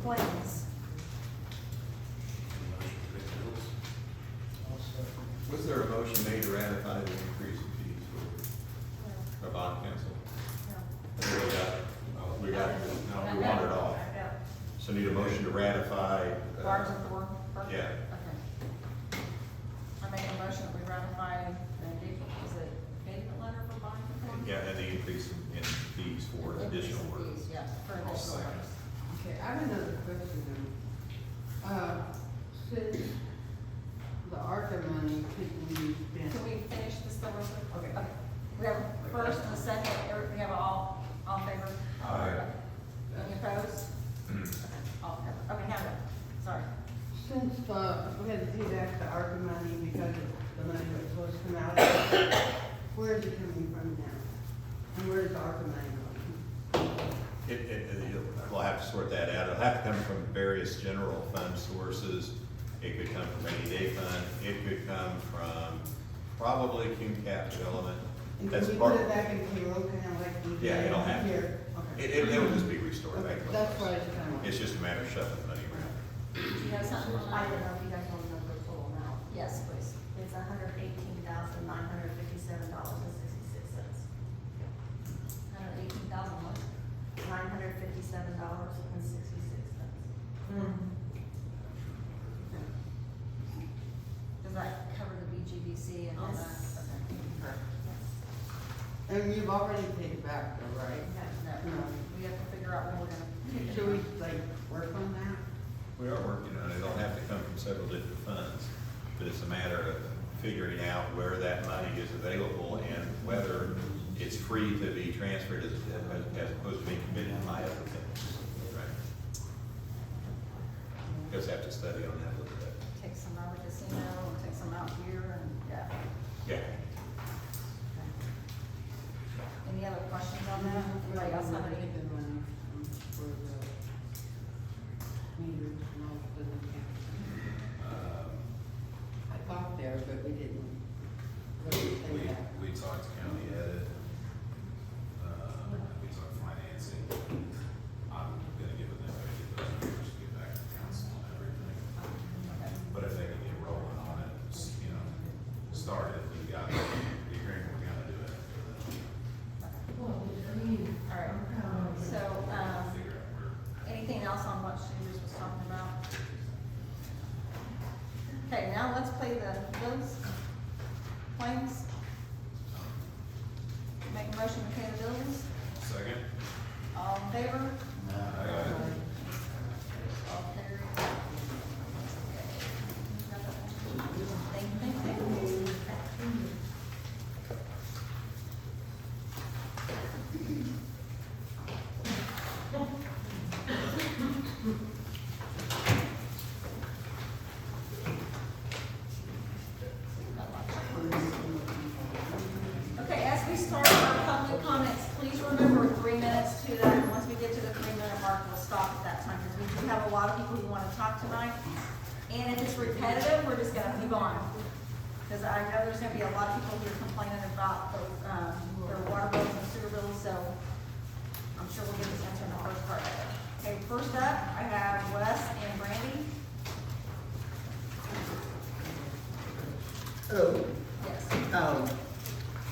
Claims. Was there a motion made to ratify the increase in fees for bond council? We got, no, we wandered off. So need a motion to ratify. Bars and Thorn? Yeah. Okay. I make a motion that we ratify the engagement letter for bond control? Yeah, and the increase in fees for additional work. Fees, yes, for I'll additional second. work. Okay, I have another question now. Since the ARCA money could be spent. Can we finish this though, real quick? Okay. We have a first and a second, we have all in favor? Aye. Any opposed? All in favor. Okay, have it. Sorry. Since we had to pay back the ARCA money because the money was supposed to come out, of it, where is it coming from now? And where is the ARCA money going? We'll have to sort that out. It'll have to come from various general fund sources. It could come from rainy day fund. It could come from probably CUNCAP development. And That's can we part put of it back in payroll, kind of like we did Yeah, it'll have to. here? Okay. It will just be restored back. Okay, to that's us. what I was kind of. It's just a matter of shuffling money around. Do you have something on I that? don't know if you guys want to know the total amount. Yes, please. It's $118,957.66. $118,000 what? $957.66. Does that cover the BGBC and all that? Yes. Okay. And you've already paid it back though, right? No, we have to figure out when we're gonna. Should we like work on that? We are working on it. It'll have to come from several different funds. but it's a matter of figuring out where that money is available and whether it's free to be transferred as opposed to being committed by other things. Right. Just have to study on that a little bit. Take some out of the casino, and take some out here, and, yeah. Yeah. Any other questions on that? Anybody else have any? Good money for the meters and all for the county. I thought there, but we didn't. What do you think that? We talked county edit, we talked financing. I'm gonna get with them, I get those numbers, get back to council on everything. But if they can get rolling on it, start it, we got it, the agreement, we're gonna do it. All right, so, Figure out where. anything else on what she was talking about? Okay, now let's play the bills, claims. Make a motion to pay the bills. Second? All in favor? Aye. All carried. Thank you. Okay, as we start our public comments, please remember 3 minutes to that. And once we get to the 3-minute mark, we'll stop at that time because we do have a lot of people who want to talk tonight. And if it's repetitive, we're just gonna move on. Because I know there's gonna be a lot of people who are complaining about their water bills and sewer bills, so I'm sure we'll get this answer in the first part of it. Okay, first up, I have Wes and Brandy. Oh, Yes.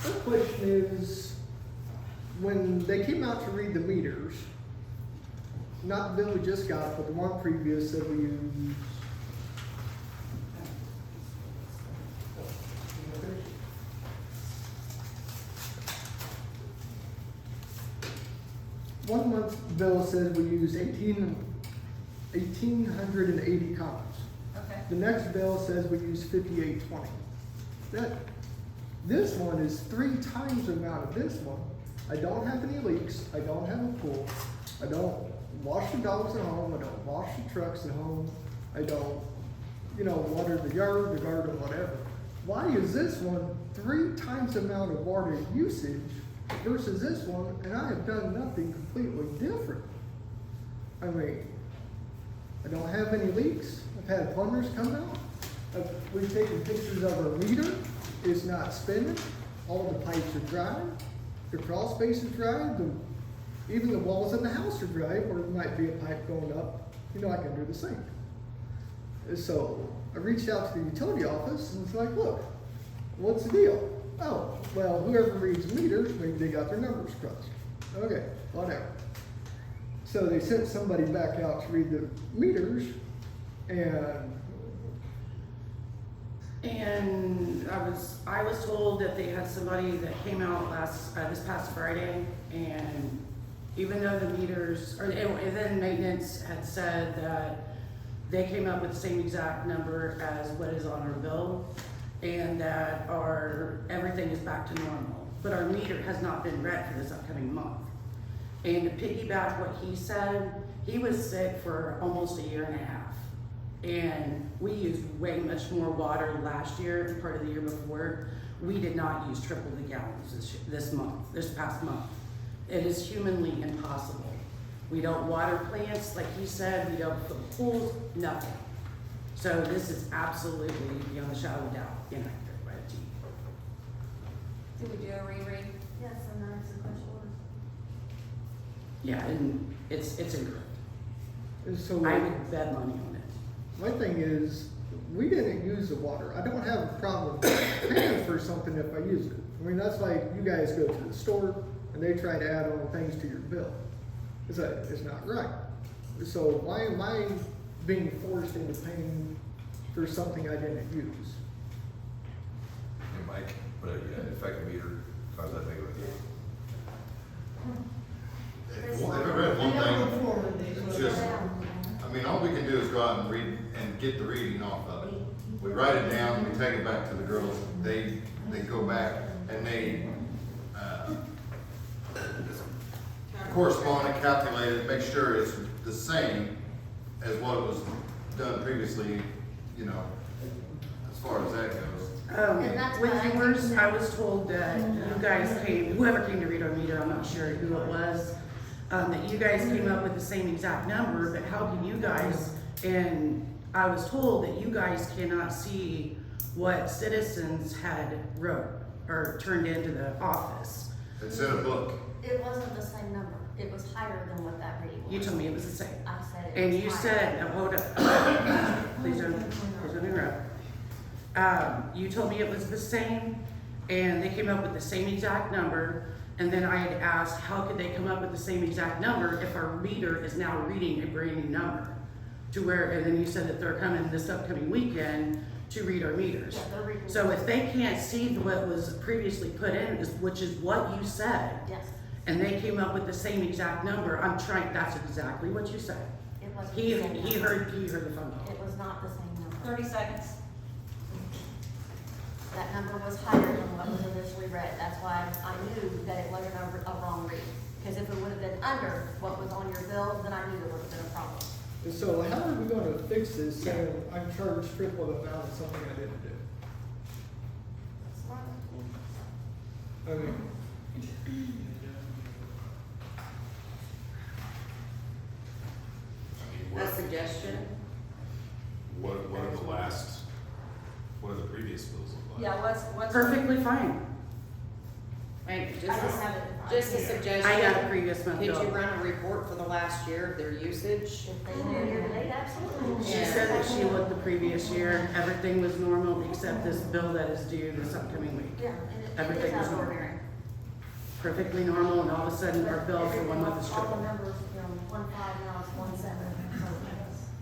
the question is, when they came out to read the meters, not the bill we just got, but the one previous that we used. One month bill says we used 1,880 columns. Okay. The next bill says we use 5820. This one is 3 times the amount of this one. I don't have any leaks, I don't have a pool, I don't wash the dogs at home, I don't wash the trucks at home, I don't, water the yard, the garden, whatever. Why is this one 3 times the amount of water usage versus this one, and I have done nothing completely different? I mean, I don't have any leaks, I've had plumbers come out, we've taken pictures of our meter, it's not spinning, all the pipes are dry, the crawl space is dry, even the walls in the house are dry, or there might be a pipe going up, I can do the same. So I reached out to the utility office and it's like, look, what's the deal? Oh, well, whoever reads meters, maybe they got their numbers crossed. Okay, whatever. So they sent somebody back out to read the meters, and I was told that they had somebody that came out this past Friday, and even though the meters, and then maintenance had said that they came up with the same exact number as what is on our bill, and that everything is back to normal, but our meter has not been read for this upcoming month. And to piggyback what he said, he was sick for almost a year and a half. And we used way much more water last year and part of the year before. We did not use triple the gallons this past month. It is humanly impossible. We don't water plants, like he said, we don't put pools, nothing. So this is absolutely, beyond a shadow of doubt, inaccurate by the T. Did we do a reread? Yes, and then it's a question. Yeah, and it's incorrect. so. I would bet money on it. My thing is, we didn't use the water. I don't have a problem paying for something if I use it. I mean, that's like you guys go to the store and they try to add on things to your bill. It's not right. So why am I being forced into paying for something I didn't use? And Mike, but effective meter, cause that big of a deal. If I read one thing, it's just, all we can do is go out and read and get the reading off of it. We write it down, back to the girls, they go back and they, correspond and calculate it, make sure it's the same as what was done previously, you know, as far as that goes. And that's with yours, I was told that you guys came, whoever came to read our meter, I'm not sure who it was, that you guys came up with the same exact number, but how can you guys, and I was told that you guys cannot see what citizens had wrote or turned into the office. It's in a book. It wasn't the same number. It was higher than what that reading was. You told me it was the same. I said it And was you higher. said, now hold up, please don't interrupt. You told me it was the same, and they came up with the same exact number, and then I had asked, how could they come up with the same exact number if our meter is now reading a brand new number? To where, and then you said that they're coming this upcoming weekend to read our meters. Yeah, they're reading. So if they can't see what was previously put in, which is what you said, Yes, and they came up with the same exact number, that's exactly what you said. it wasn't He the same number. heard the phone call. It was not the same number. 30 seconds. That number was higher than what was initially read. That's why I knew that it wasn't a wrong read. Because if it would have been under what was on your bill, then I knew there would have been a problem. And so how are we gonna fix this, saying I'm charged triple the amount of something I didn't do? I mean, A suggestion? What are the previous bills look like? Yeah, what's? Perfectly fine. Like, I just have it. just a Yeah. suggestion. I got a previous month Could you bill. run a report for the last year of their usage? If they did year to date, absolutely. She said that she looked the previous year, everything was normal except this bill that is due this upcoming week. Yeah, and it Everything is was out of normal. ordinary. Perfectly normal, and all of a sudden our bill for 1 month is All the triple. numbers, 1.5 now it's 1.7.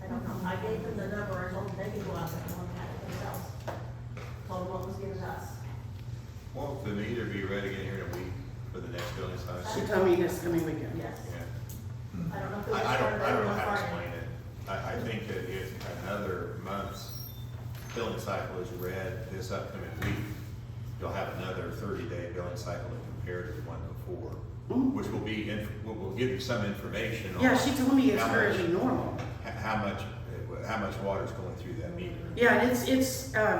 I don't know. I gave them the number, I told them they could go out there and look at it themselves. Told them what was given to us. Won't the meter be ready in here in a week for the next building size? She told me this coming weekend. Yes. Yeah. I don't know if it was I started don't know on how to Friday. explain it. I think that if another month's billing cycle is read this upcoming week, you'll have another 30-day billing cycle to compare to the one before, which will be, will give you some information on. Yeah, she told me it's how much- currently normal. How much water is going through that meter. Yeah,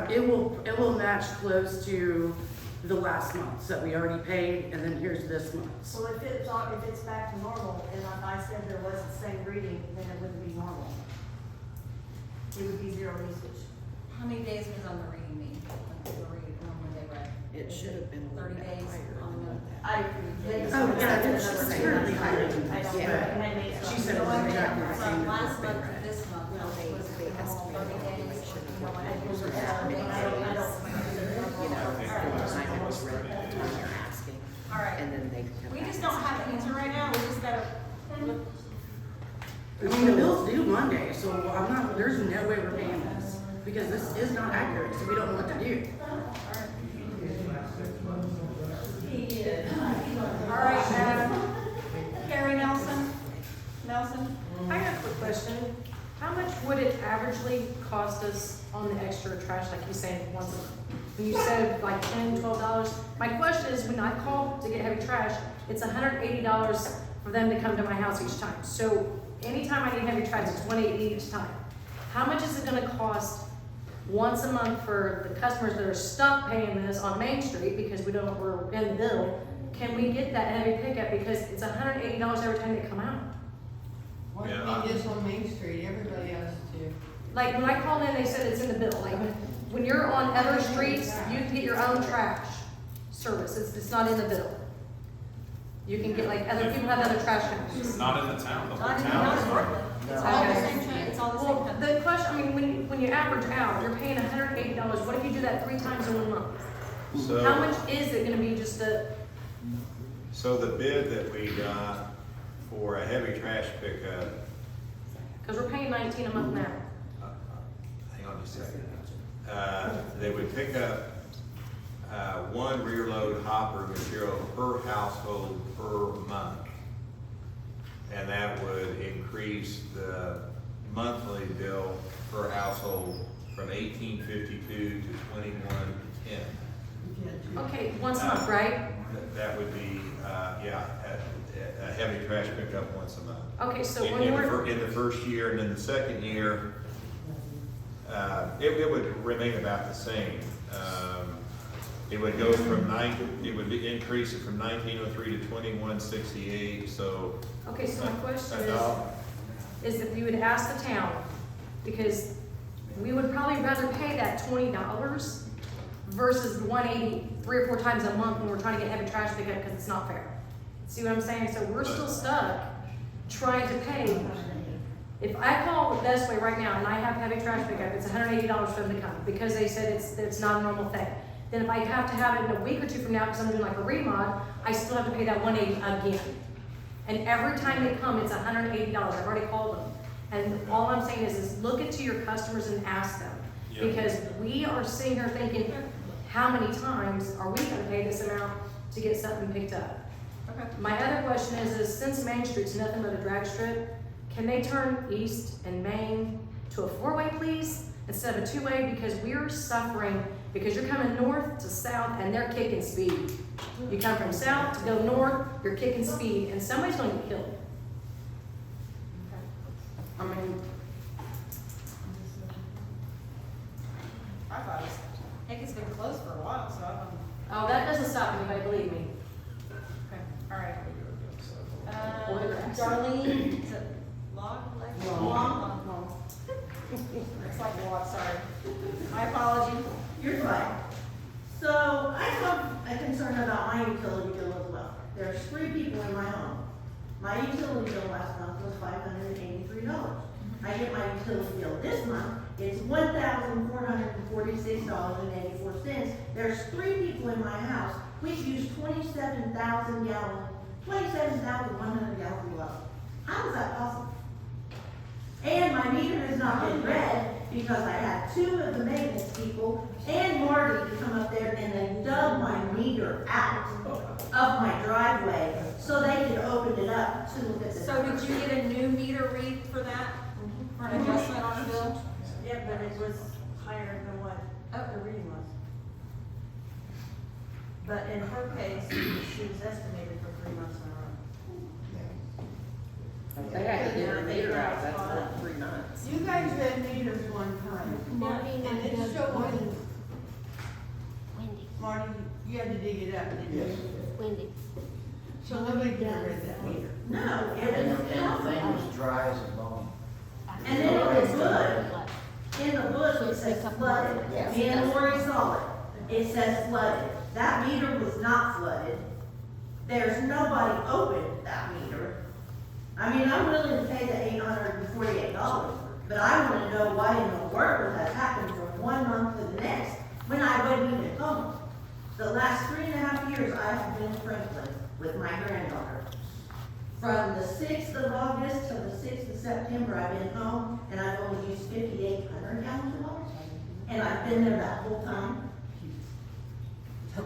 it will match close to the last month's that we already paid, and then here's this month's. So if it's back to normal, and if I said there was the same reading, then it wouldn't be normal. It would be zero usage. How many days was on the reading meeting? When they read? It should have been a 30 little bit days higher on than the. that. I agree. They just Oh, wanted yeah, to it's another thing. certainly higher than I this, don't but know. I made she some- said it was exactly the same From as last what's been month to read. this month, Well, was they it the whole 30 days? You know, I I was, usually I don't. You know, All the right. time it was read, the time you're asking, All right. and then they come We back just and don't say, have an answer right now, we just gotta look. I mean, the bill's due Monday, so there's no way we're paying this, because this is not accurate, so we don't know what to do. All right, Carrie Nelson? I got a quick question. How much would it averagely cost us on the extra trash, like you said, once a month? When you said like $10, $12, my question is, when I call to get heavy trash, it's $180 for them to come to my house each time. So anytime I need heavy trash, it's $180 each time. How much is it gonna cost once a month for the customers that are stuck paying this on Main Street because we're in the bill? Can we get that heavy pickup, because it's $180 every time they come out? What Yeah, if we just on Main Street, everybody has to. Like, when I called in, they said it's in the bill, like, when you're on other streets, you can get your own trash service, it's not in the bill. You can get, like, other people have other trash It's companies. not in the town, the whole Not in the town is town. right. It's all the same, it's all the same Well, company. the question, I mean, when you average out, you're paying $180, what if you do that 3 times in 1 month? How So, much is it gonna be just so the bid that we got for a heavy trash pickup, cause we're paying 19 a month now. hang on just a second. They would pick up, one rear load hopper material per household per month. And that would increase the monthly bill per household from 1852 to 2110. Okay, once a month, right? That would be, yeah, a heavy trash pickup once a month. Okay, so In when the we're, in the first year, and then the second year, it would remain about the same. It would go from it would be increase it from 1903 to 2168, so. okay, so my question $1. is if you would ask the town, because we would probably rather pay that $20 versus the 180 3 or 4 times a month when we're trying to get heavy trash pickup because it's not fair. See what I'm saying? So we're still stuck trying to pay. If I call Bestway right now and I have heavy trash pickup, it's $180 for them to come because they said it's not a normal thing. Then if I have to have it in a week or 2 from now because I'm doing like a remod, I still have to pay that 180 again. And every time they come, it's $180. I've already called them. And all I'm saying is look into your customers and ask them. Yeah. Because we are sitting here thinking, how many times are we gonna pay this amount to get something picked up? Okay. My other question is since Main Street's nothing but a drag strip, can they turn east and Main to a 4-way, please, instead of a 2-way? Because we're suffering, because you're coming north to south and they're kicking speed. You come from south to go north, you're kicking speed, and somebody's gonna get killed. I mean, I thought it's been closed for a while, so I don't. oh, that doesn't stop anybody, believe me. Okay, all right. Or the grass. Darlene, is it Log? Long? It's like log, sorry. My apology. You're fine. So I have a concern about my utility bill as well. There's 3 people in my home. My utility bill last month was $583. I get my utility bill this month, it's $1,446.84. There's 3 people in my house which use 27,100 gallons of water. How is that possible? And my meter has not been read because I had 2 of the maintenance people and Marty to come up there and they dug my meter out of my driveway so they could open it up to look at the. So did you get a new meter read for that? For an adjustment on the bill? Yeah, but it was higher than what the reading was. But in her case, she was estimated for 3 months in a row. They had to get their meter out, that's for 3 months. You guys read meters one time. Marty And and it's showing, Wendy, Marty, you had to dig it up, didn't you? Wendy. So nobody could have read that meter. No, it And was the thing was dry as a bone. And then it was good. In the book, it says flooded. Yes. Me and Lori saw it. It says flooded. That meter was not flooded. There's nobody opened that meter. I mean, I'm willing to pay the $848, but I want to know why in the world that happened from 1 month to the next when I wasn't even home. The last 3.5 years I have been in Franklin with my granddaughter. From the 6th of August to the 6th of September, I've been home, and I've only used 5,800 gallons of water. And I've been there that whole time. Yeah,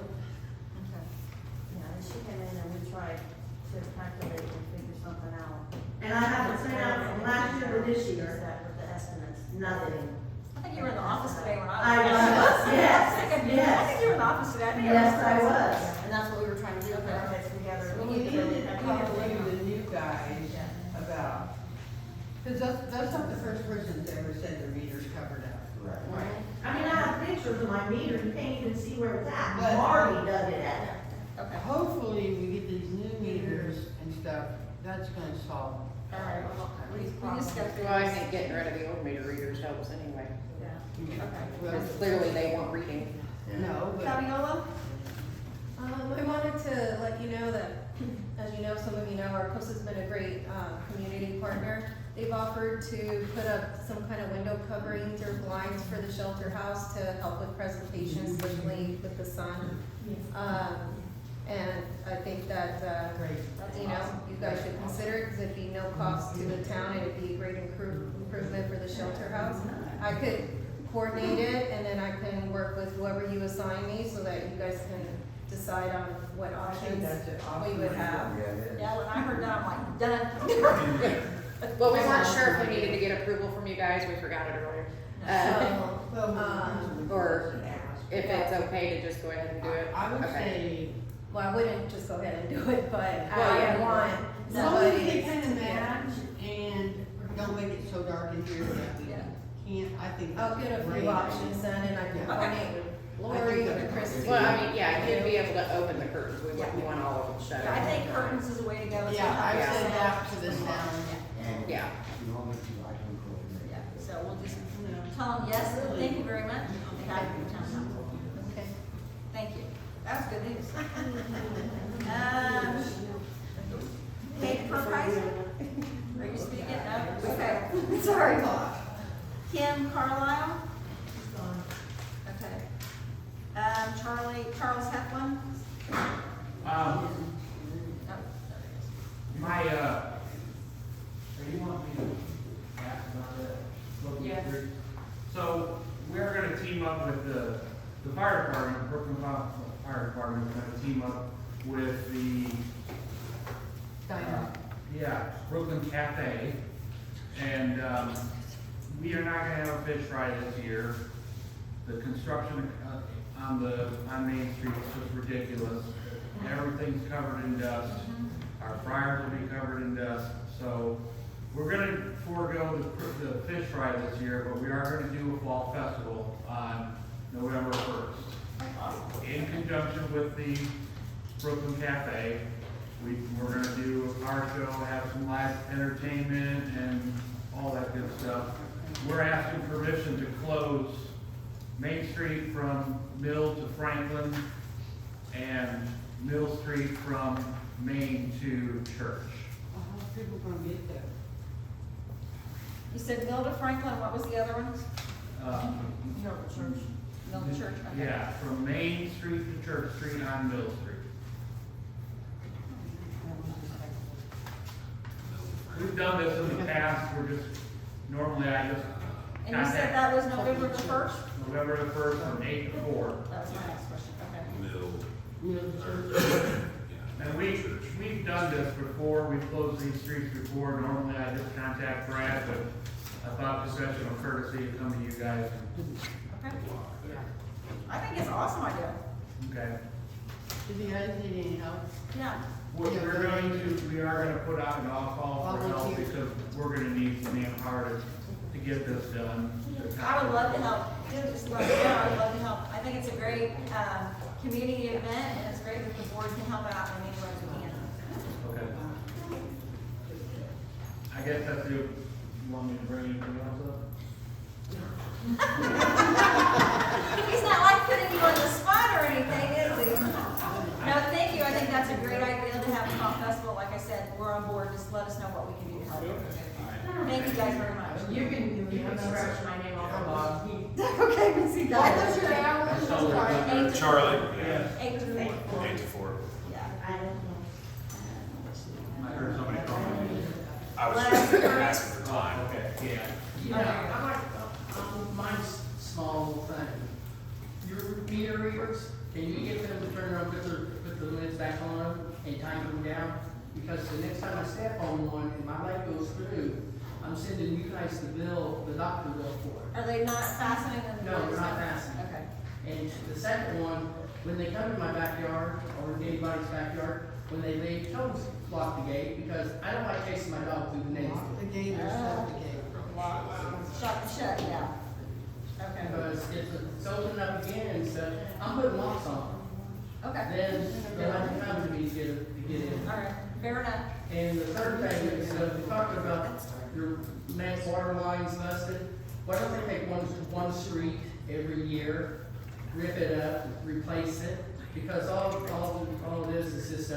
and she came in and we tried to calculate and figure something out. And I haven't sent out from last year to this year, That with the estimates. nothing. I think you were in the office today when I I was, yes, I think you yes. were in the office today. I think Yes, I was. And that's what we were trying to do, put our heads together. We need to talk to the new guys about, because that's not the first person that's ever said their meter's covered up. Right. I mean, I have pictures of my meter, you can't even see where it's at. But- Marty dug it at. Okay. Hopefully, we get these new meters and stuff, that's gonna solve. All right, we just gotta figure Well, I think getting rid of the old meter readers helps anyway, Okay. Well, because clearly they weren't reading. no, but. Fabiola? I wanted to let you know that, as you know, some of you know, Arcos has been a great community partner. They've offered to put up some kind of window coverings or blinds for the shelter house to help with presentation, especially with the sun. And I think that, you know, you guys should consider it, because it'd be no cost to the town, and it'd be a great improvement for the shelter house. I could coordinate it, and then I can work with whoever you assign me, so that you guys can decide on what options we would have. Yeah, when I heard that, I'm like, done. Well, we weren't sure if we needed to get approval from you guys, we forgot it earlier. Or if it's okay to just go ahead and do it? I would Okay. say, well, I wouldn't just go ahead and do it, but Well, yeah. I want As long as they somebody. kind of match and don't make it so dark in here that we can't, I think. I'll get a great. few options then, and I can Yeah. coordinate with Lori or Christie. Well, I mean, yeah, you'd be able to open the curtains, we wouldn't want all of them shut. Yeah, I think curtains is a way to go. It's Yeah, gonna help I us would out. adapt to this now. And Yeah. if you want me to, I can coordinate. Yeah, so we'll just tell them, yes, thank you very much, on behalf of the town council. Okay. Thank you. That was good news. Kate Perkaiser? Are you speaking? No? Okay, sorry. Kim Carlisle? Okay. Charles Heflin? Oh, there My, you want me to ask about that? Yes. So, we're gonna team up with the fire department, Brooklyn Fire Department, is gonna team up with the, Brooklyn Cafe. And, we are not gonna have a fish fry this year. The construction on Main Street is just ridiculous. Everything's covered in dust. Our fryers will be covered in dust. So we're gonna forego the fish fry this year, but we are gonna do a fall festival on November 1st. In conjunction with the Brooklyn Cafe, we're gonna do a car show, have some live entertainment and all that good stuff. We're asking permission to close Main Street from Mill to Franklin and Mill Street from Main to Church. How people gonna get there? You said Mill to Franklin, what was the other ones? Mill Church. Mill to Church, okay. Yeah, from Main Street to Church Street on Mill Street. We've done this in the past, normally I just And you said that was November the 1st? November the 1st from 8 to 4. That was my next question, okay. Mill. And we've done this before, we've closed these streets before, normally I just contact Brad, but I thought professional courtesy to come to you guys. Okay. I think it's an awesome idea. Okay. If you guys need any help, Yeah. We are gonna put out an all-call for help Volunteer. because we're gonna need some manpower to get this done. I would love to help. Just let me know, I'd love to help. I think it's a great, community event, and it's great that the board can help out in any way we can. Okay. I guess that's it. You want me to bring anything else up? He's not like putting you on the spot or anything, is he? No, thank you. I think that's a great idea to have a fall festival. Like I said, we're on board. Just let us know what we can do to help. Thank you guys very much. you can scratch my name off the log. Okay, we see What that. was your hours? Eight to- Charlie, yeah, 8 to 4. 8 to 4. Yeah. I heard somebody calling. I was just asking for time. Okay, yeah. Yeah, I like, mine's small little thing. Your meter readers, can you get them to turn around, put the lids back on and time them down? Because the next time I step on one and my light goes through, I'm sending you guys the bill, the doctor bill for it. Are they not fastening them? No, they're not fastening. Okay. And the second one, when they come to my backyard or anybody's backyard, when they leave, tell them to lock the gate because I don't like chasing my dog through the neighborhood. The gate or shut the gate. Shut, yeah. Okay. Because if it's open up again and stuff, I'm putting locks on them. Okay. Then they'll have to come to me to get in. All right, fair enough. And the third thing is, we're talking about your main water lines busted. Why don't they take one street every year, rip it up, replace it? Because all it is just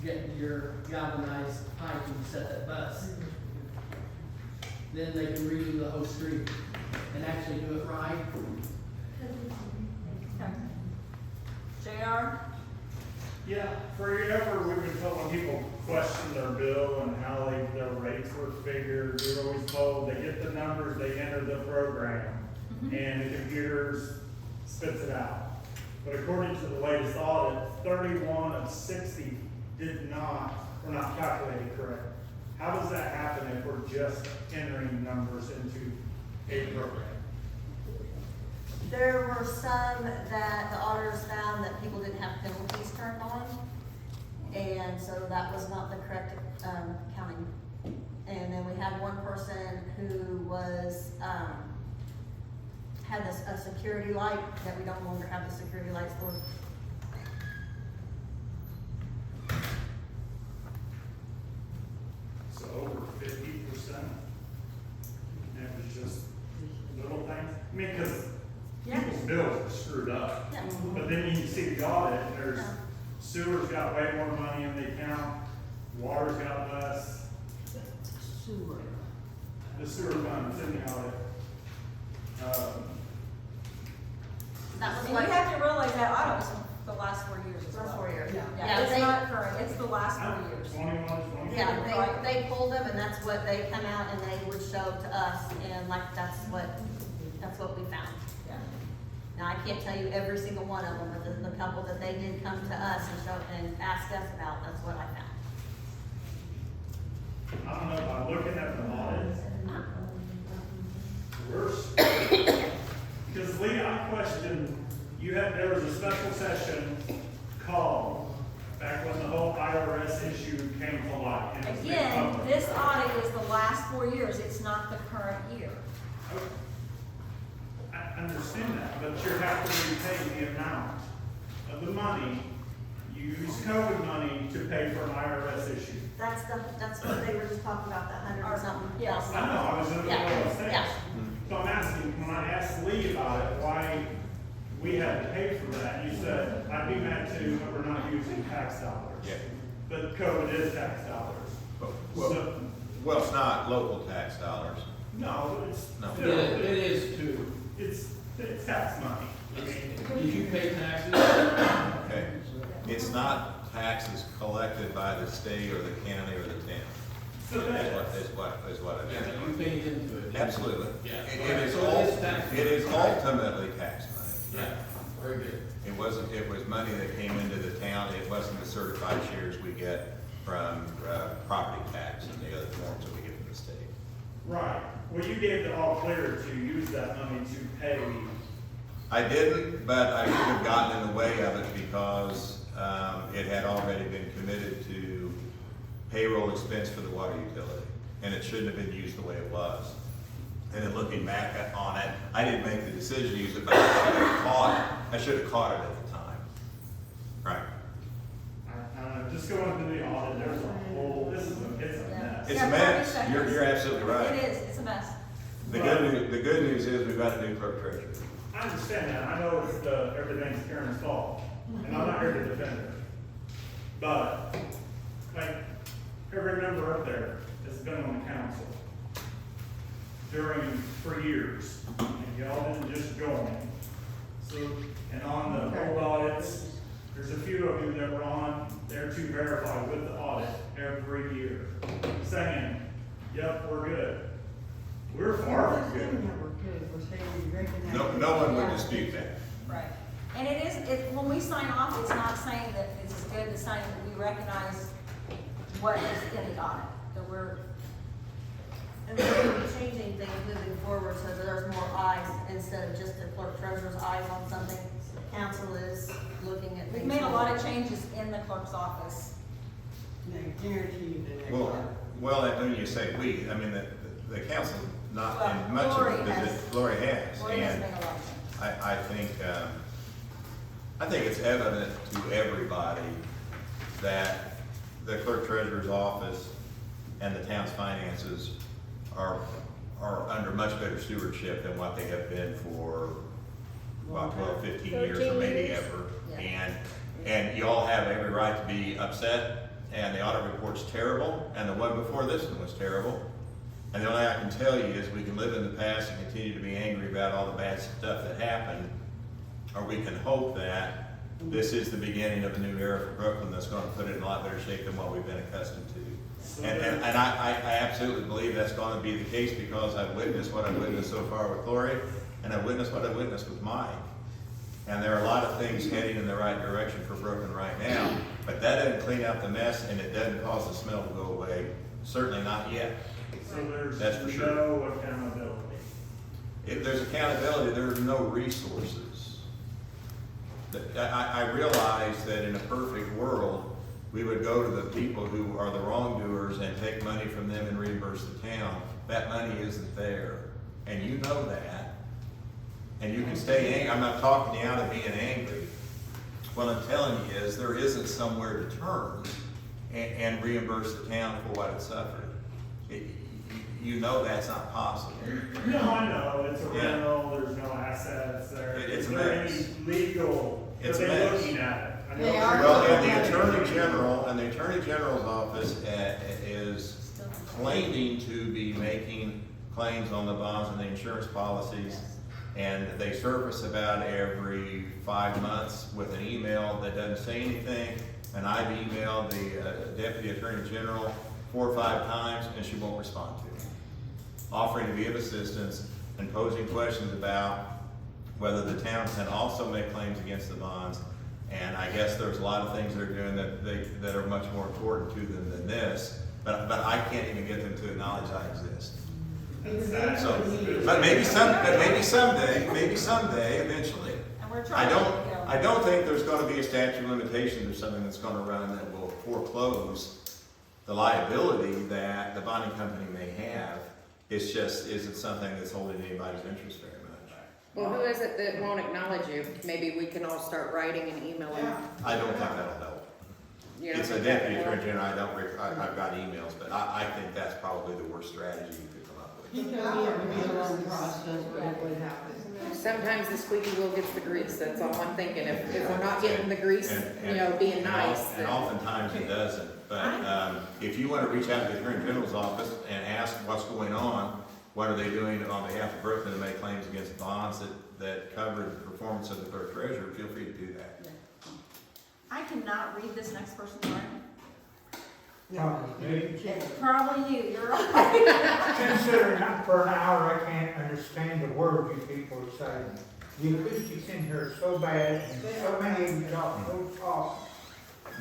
get your galvanized pipe and set that bus. Then they can redo the whole street and actually do it right. JR? Yeah, forever we've been told when people question their bill and how their rates were figured, you're always told they get the numbers, they enter the program, and the computers spits it out. But according to the latest audit, 31 of 60 were not calculated correct. How does that happen if we're just entering numbers into a program? There were some that the auditors found that people didn't have penalties turned on, and so that was not the correct, counting. And then we had one person who was, had a security light that we no longer have the security lights for. So over 50%. And it was just little things. I mean, because people's bills are screwed up. Yeah. But then you see the audit, and there's sewer's got way more money in the account, water's got less. Sewer. The sewer fund's in the audit. That was And like. you have to realize that audit was the last 4 years as well. Last 4 years. Yeah, Yeah, it's they- not current, it's the last 4 years. 21, 22. Yeah, they pulled them, and that's what they come out and they would show to us, and like, that's what we found. Yeah. Now, I can't tell you every single one of them, but the couple that they did come to us and show, and ask us about, that's what I found. I don't know, by looking at the audit, worse. Because Lee, I questioned, there was a special session called back when the whole IRS issue came to light. and it was made Again, public. this audit is the last 4 years, it's not the current year. I understand that, but you have to repay the amount of the money, you use COVID money to pay for an IRS issue. That's what they were just talking about, the 100 or something. Yes. I know, I was in the middle of things. Yeah. So I'm asking, when I asked Lee about it, why we had to pay for that, you said, I'd be mad too, but we're not using tax dollars. Yeah. But COVID is tax dollars. So- Well, it's not local tax dollars. No, it's. No. still- It is too. It's tax money. I mean, Did you pay taxes? Okay, it's not taxes collected by the state or the county or the town. So that- Is what I Yeah, mean. you paid into it. Absolutely. Yeah. It is, So it is tax. it is ultimately tax money. Yeah, very good. It was money that came into the town, it wasn't the certified shares we get from, property tax and the other forms that we get from the state. Right, well, you gave the all clear to use that money to pay. I didn't, but I should have gotten in the way of it because, it had already been committed to payroll expense for the water utility, and it shouldn't have been used the way it was. And then looking back on it, I didn't make the decision to use it, but I should have caught it at the time. Right. Just going through the audit, there's a whole, it's a mess. It's Yeah, a mess. 30 You're seconds. absolutely right. It is, it's a mess. The good news is we've got a new clerk treasurer. I understand that, I know it's everything's Karen's fault, and I'm not here to defend her. But, like, every member up there has been on the council for years, and y'all didn't just join. So, and on the old audits, there's a few of you that were on there to verify with the audit every year, saying, yep, we're good. We're far from good. No one would dispute that. Right. And when we sign off, it's not saying that it's as good as saying that we recognize what is in the audit, that we're, And we're gonna be changing things moving forward so that there's more eyes instead of just the clerk treasurer's eyes on something. Council is looking at things. we've made a lot of changes in the clerk's office. I guarantee you that they're gonna. Well, and when you say we, I mean, the council, not Well, in much of Lori it, has. Lori has. Lori has And made a lot of changes. I think it's evident to everybody that the clerk treasurer's office and the town's finances are under much better stewardship than what they have been for about 12, 15 years or 13 maybe years. ever. Yeah. And you all have every right to be upset, and the audit report's terrible, and the one before this one was terrible. And the only thing I can tell you is we can live in the past and continue to be angry about all the bad stuff that happened, or we can hope that this is the beginning of a new era for Brooklyn that's gonna put it in a lot better shape than what we've been accustomed to. And I absolutely believe that's gonna be the case because I've witnessed what I've witnessed so far with Lori, and I've witnessed what I've witnessed with Mike. And there are a lot of things heading in the right direction for Brooklyn right now, but that doesn't clean out the mess and it doesn't cause the smell to go away, certainly not yet. So there's That's for sure. no accountability. if there's accountability, there's no resources. I realize that in a perfect world, we would go to the people who are the wrongdoers and take money from them and reimburse the town. That money isn't there, and you know that. And you can stay angry. I'm not talking you out of being angry. What I'm telling you is there isn't somewhere to turn and reimburse the town for what it suffered. You know that's not possible. No, I know, it's a Yeah. rental, there's no assets there. It's Is a there mess. any legal, are It's a they mess. looking at it? I know They they're are. Well, looking and at the it. Attorney General's office is claiming to be making claims on the bonds and the insurance policies. And they surface about every 5 months with an email that doesn't say anything. And I've emailed the Deputy Attorney General 4 or 5 times and she won't respond to me. Offering to be of assistance and posing questions about whether the town can also make claims against the bonds. And I guess there's a lot of things they're doing that are much more important to them than this, but I can't even get them to acknowledge I exist. So, but maybe someday, eventually. And we're trying to go. I don't think there's gonna be a statute of limitations or something that's gonna run that will foreclose the liability that the bonding company may have. It's just isn't something that's holding anybody's interest very much. Well, who is it that won't acknowledge you? Maybe we can all start writing and emailing. I don't think that'll help. You know, It's a deputy attorney general, I've got emails, but I think that's probably the worst strategy you could come up with. It could be a long process, but it would happen. Sometimes the squeaky wheel gets the grease, that's all I'm thinking. If we're not getting the grease, being nice, And then. oftentimes it doesn't, but, if you wanna reach out to the Attorney General's office and ask what's going on, what are they doing on behalf of Brooklyn to make claims against bonds that cover the performance of the clerk treasurer, feel free to do that. I cannot read this next person's writing. Probably. It's probably you, you're right. Considering that for an hour, I can't understand the words you people are saying. The acoustics in here are so bad, and so many of you talk so soft.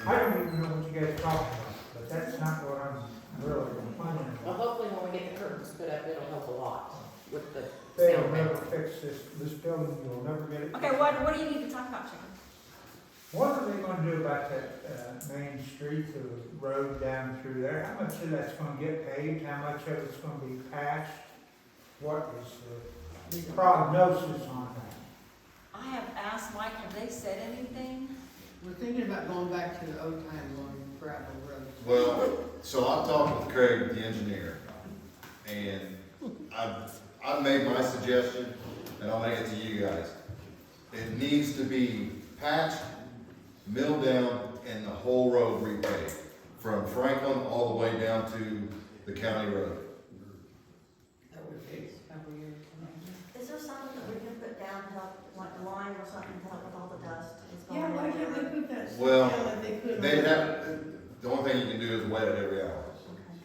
I don't even know what you guys are talking about, but that's not what I'm really complaining Well, about. hopefully when we get the curtains put up, it'll help a lot with the They'll sound. never fix this building, you'll never get it. Okay, what do you need to talk about, Chicken? What are they gonna do about that, Main Street, the road down through there? How much of that's gonna get paved, how much of it's gonna be patched? What is the prognosis on that? I have asked Mike, have they said anything? We're thinking about going back to the old time on gravel roads. Well, so I talked with Craig, the engineer, and I've made my suggestion, and I'll make it to you guys. It needs to be patched, milled down, and the whole road repaved, from Franklin all the way down to the county road. That would fix a couple years. Is there something that we can put down to help, like a line or something to help with all the dust? that's going Yeah, why in can't there? we put that stuff Well, down that they put? They have, the only thing you can do is wet it every hour.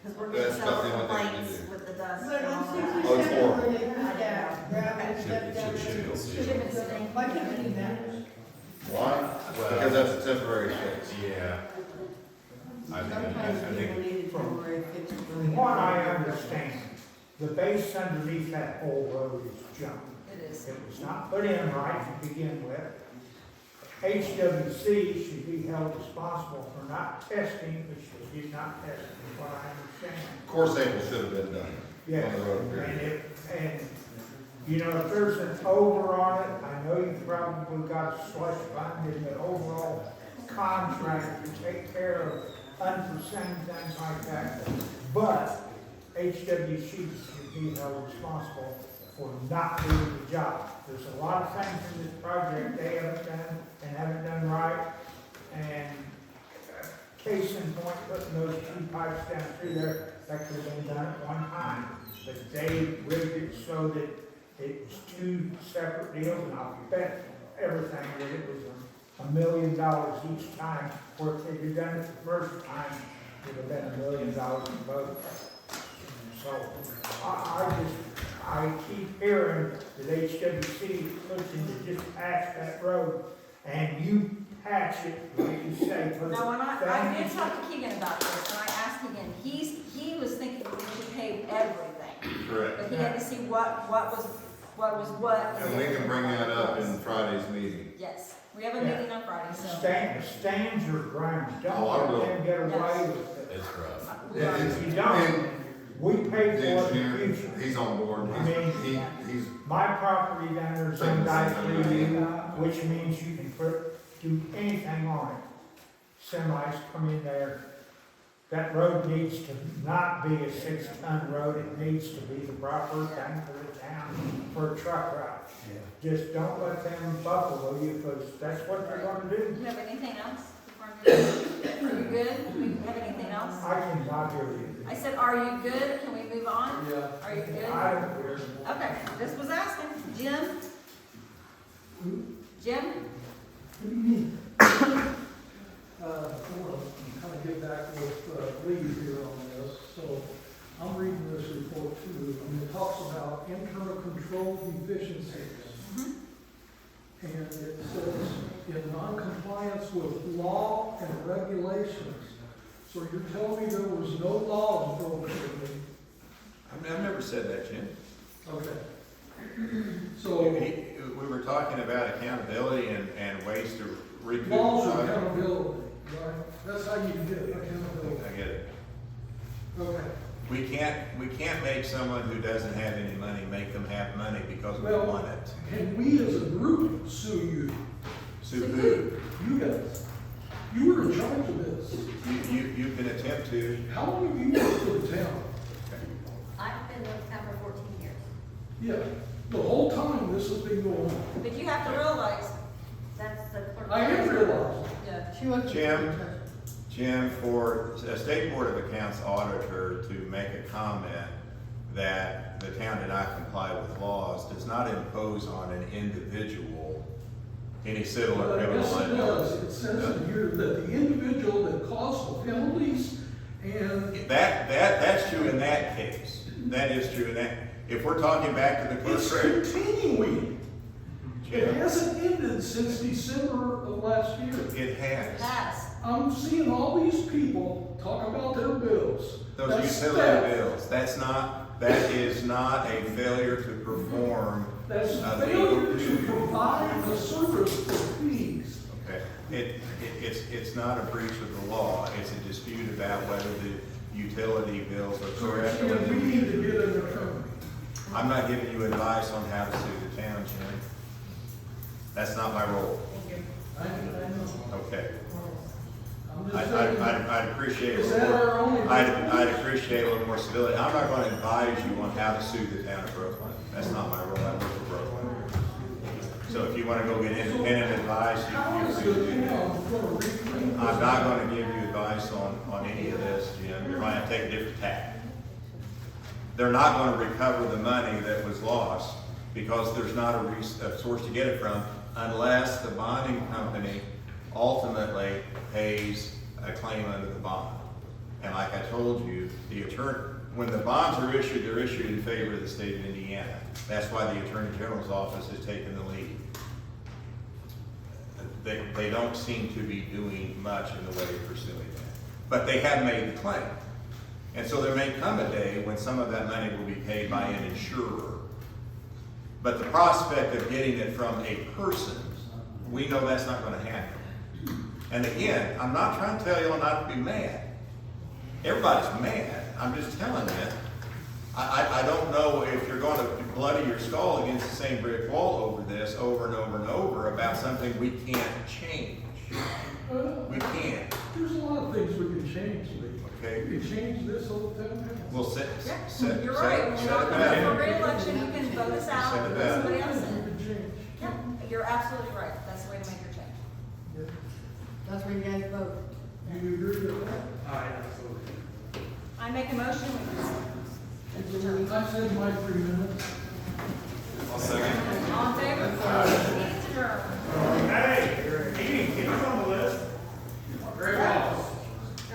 Because we're That's getting about the several only thing you complaints can do. with the dust But and all on that. Oh, it's 67 horrible. where they put that gravel and stuff down there. Why can't we do that? Why? Because that's a temporary fix. Yeah. I Sometimes people think, need a temporary fix. From what I understand, the base underneath that whole road is junk. It is. It was not put in right to begin with. HWC should be held responsible for not testing, which they did not test, is what I understand. Core sample should have been done Yes, on the road. and period. you know, if there's an over on it, I know you probably got a slush fund in the overall contract to take care of unforeseen things like that. But HWC should be held responsible for not doing the job. There's a lot of things in this project they haven't done and haven't done right. And case in point, putting those 2 pipes down through there, that could have been done at one time. But they rigged it so that it was 2 separate deals, and I'll bet everything that it was $1 million each time, where if they'd done it the first time, it would have been $1 million in both. So, I keep hearing that HWC is pushing to just patch that road, and you patch it, like you say, put No, and I did things- talk to Keegan about this, and I asked Keegan, he was thinking we should pave everything. Correct. But he had to see what was what. And we can bring that up in Friday's meeting. Yes, we have a meeting on Friday, so. Stands your ground, Oh, I don't will. let them get away with it. It's rough. If you don't, we pay The for it in engineer, the future. he's on board. I mean, He's My property down there is undivided, which means you can do anything on it. Semis come in there. That road needs to not be a 6-ton road, it needs to be the proper thing for the town, for a truck route. Just don't let them buffalo you, because that's what they're gonna do. Do you have anything else? Are you good? Do you have anything else? I cannot hear you. I said, are you good? Can we move on? Yeah. Are you good? I don't hear. Okay, just was asking. Jim? Jim? I want to kind of get back with Lee here on this. So I'm reading this report too, and it talks about internal control deficiencies. And it says, in non-compliance with law and regulations. So you're telling me there was no laws broken? I've never said that, Jim. Okay. So. We were talking about accountability and ways to recoup. Laws of accountability, right? That's how you get accountability. I get it. Okay. We can't make someone who doesn't have any money make them have money because we Well, want it. Can we as a group sue you? Sue who? You guys. You were in charge of this. You can attempt to. How long have you worked for the town? I've been with town for 14 years. Yeah, the whole time this has been going on. But you have to realize, That's the clerk. I have realized. yeah. Jim, for a state board of accounts auditor to make a comment that the town did not comply with laws does not impose on an individual any civil or criminal Yes, it liability. does. It says in here that the individual that caused the penalties and. That's true in that case. That is true in that. If we're talking back to the clerk. It's continuing. It Jim, hasn't ended since December of last year. it has. Pass. I'm seeing all these people talk about their bills. Those That's utility theft. bills, that is not a failure to perform That's a failure legal to duty. provide the service for fees. Okay, it's not a breach of the law, it's a dispute about whether the utility bills are correct. And we need to get an attorney. I'm not giving you advice on how to sue the town, Jim. That's not my role. I know. Okay. I'm just saying. I'd appreciate Is a that little our only? I'd appreciate a little more stability. I'm not gonna advise you on how to sue the town of Brooklyn. That's not my role, I work for Brooklyn. So if you wanna go get independent advice, How you is can the do that. town gonna reclaim? I'm not gonna give you advice on any of this, Jim. You're gonna have to take a different tack. They're not gonna recover the money that was lost because there's not a source to get it from unless the bonding company ultimately pays a claim under the bond. And like I told you, the attorney, when the bonds are issued, they're issued in favor of the state of Indiana. That's why the Attorney General's office has taken the lead. They don't seem to be doing much in the way of pursuing that. But they have made the claim. And so there may come a day when some of that money will be paid by an insurer. But the prospect of getting it from a person, we know that's not going to happen. And again, I'm not trying to tell you all not to be mad. Everybody's mad. I'm just telling you. I don't know if you're going to bloody your skull against the same brick wall over this over and over and over about something we can't change. We can't. There's a lot of things we can change, Lee. Okay. We can change this all the time. We'll set You're right, when you're not running for reelection, you can vote us out, Set and it put back. somebody else in. Yeah, you're absolutely right, that's the way to make your change. That's where you guys vote. Do you agree with that? Absolutely. I make a motion, I said my 3 minutes. I'll second. all in favor? Meeting's adjourned. Hey, he didn't get on the list. Great balls.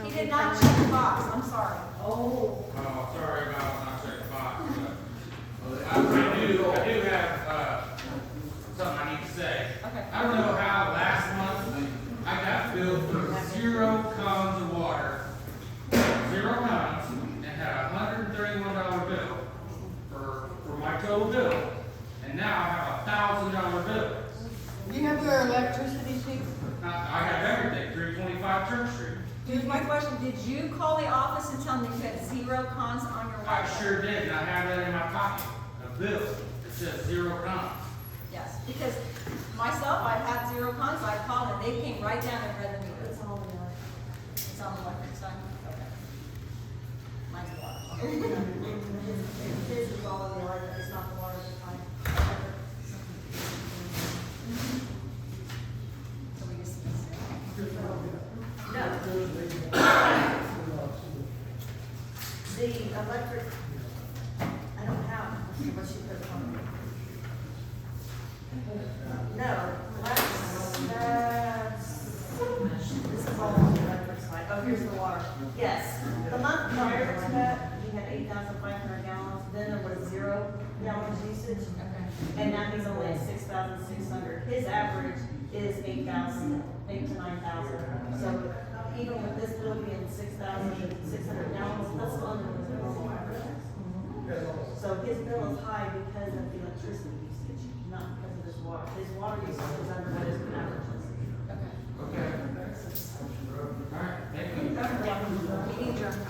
He did not check the box, I'm sorry. Oh. Oh, sorry about not checking the box. I do have, something I need to say. Okay. I don't know how last month I got billed for 0 gallons of water, 0 gallons, and had a $131 bill for my total bill. And Here's my question, did you call the office and tell them you had 0 cons on your water? I sure did, and I have that in my pocket, a bill that says 0 cons. Yes, because myself, I've had 0 cons, I called and they came right down and read the meter. It's all in there. It's on the electric side? Okay. Mine's the water. His is all in the electric, it's not the water, it's fine. So we just. No. The electric, I don't have, what she put on it. No, that's, this is all on the electric side. Oh, here's the water. Yes, the month prior to that, he had 8,500 gallons, then there was 0 gallons usage. And now he's only at 6,600. His average is 8,000, 8 to 9,000. So even with this bill being 6,600 gallons, that's under the normal average. So his bill is high because of the electricity usage, not because of his water. His water usage is under what his average is. Okay. All right, thank you. Meeting adjourned.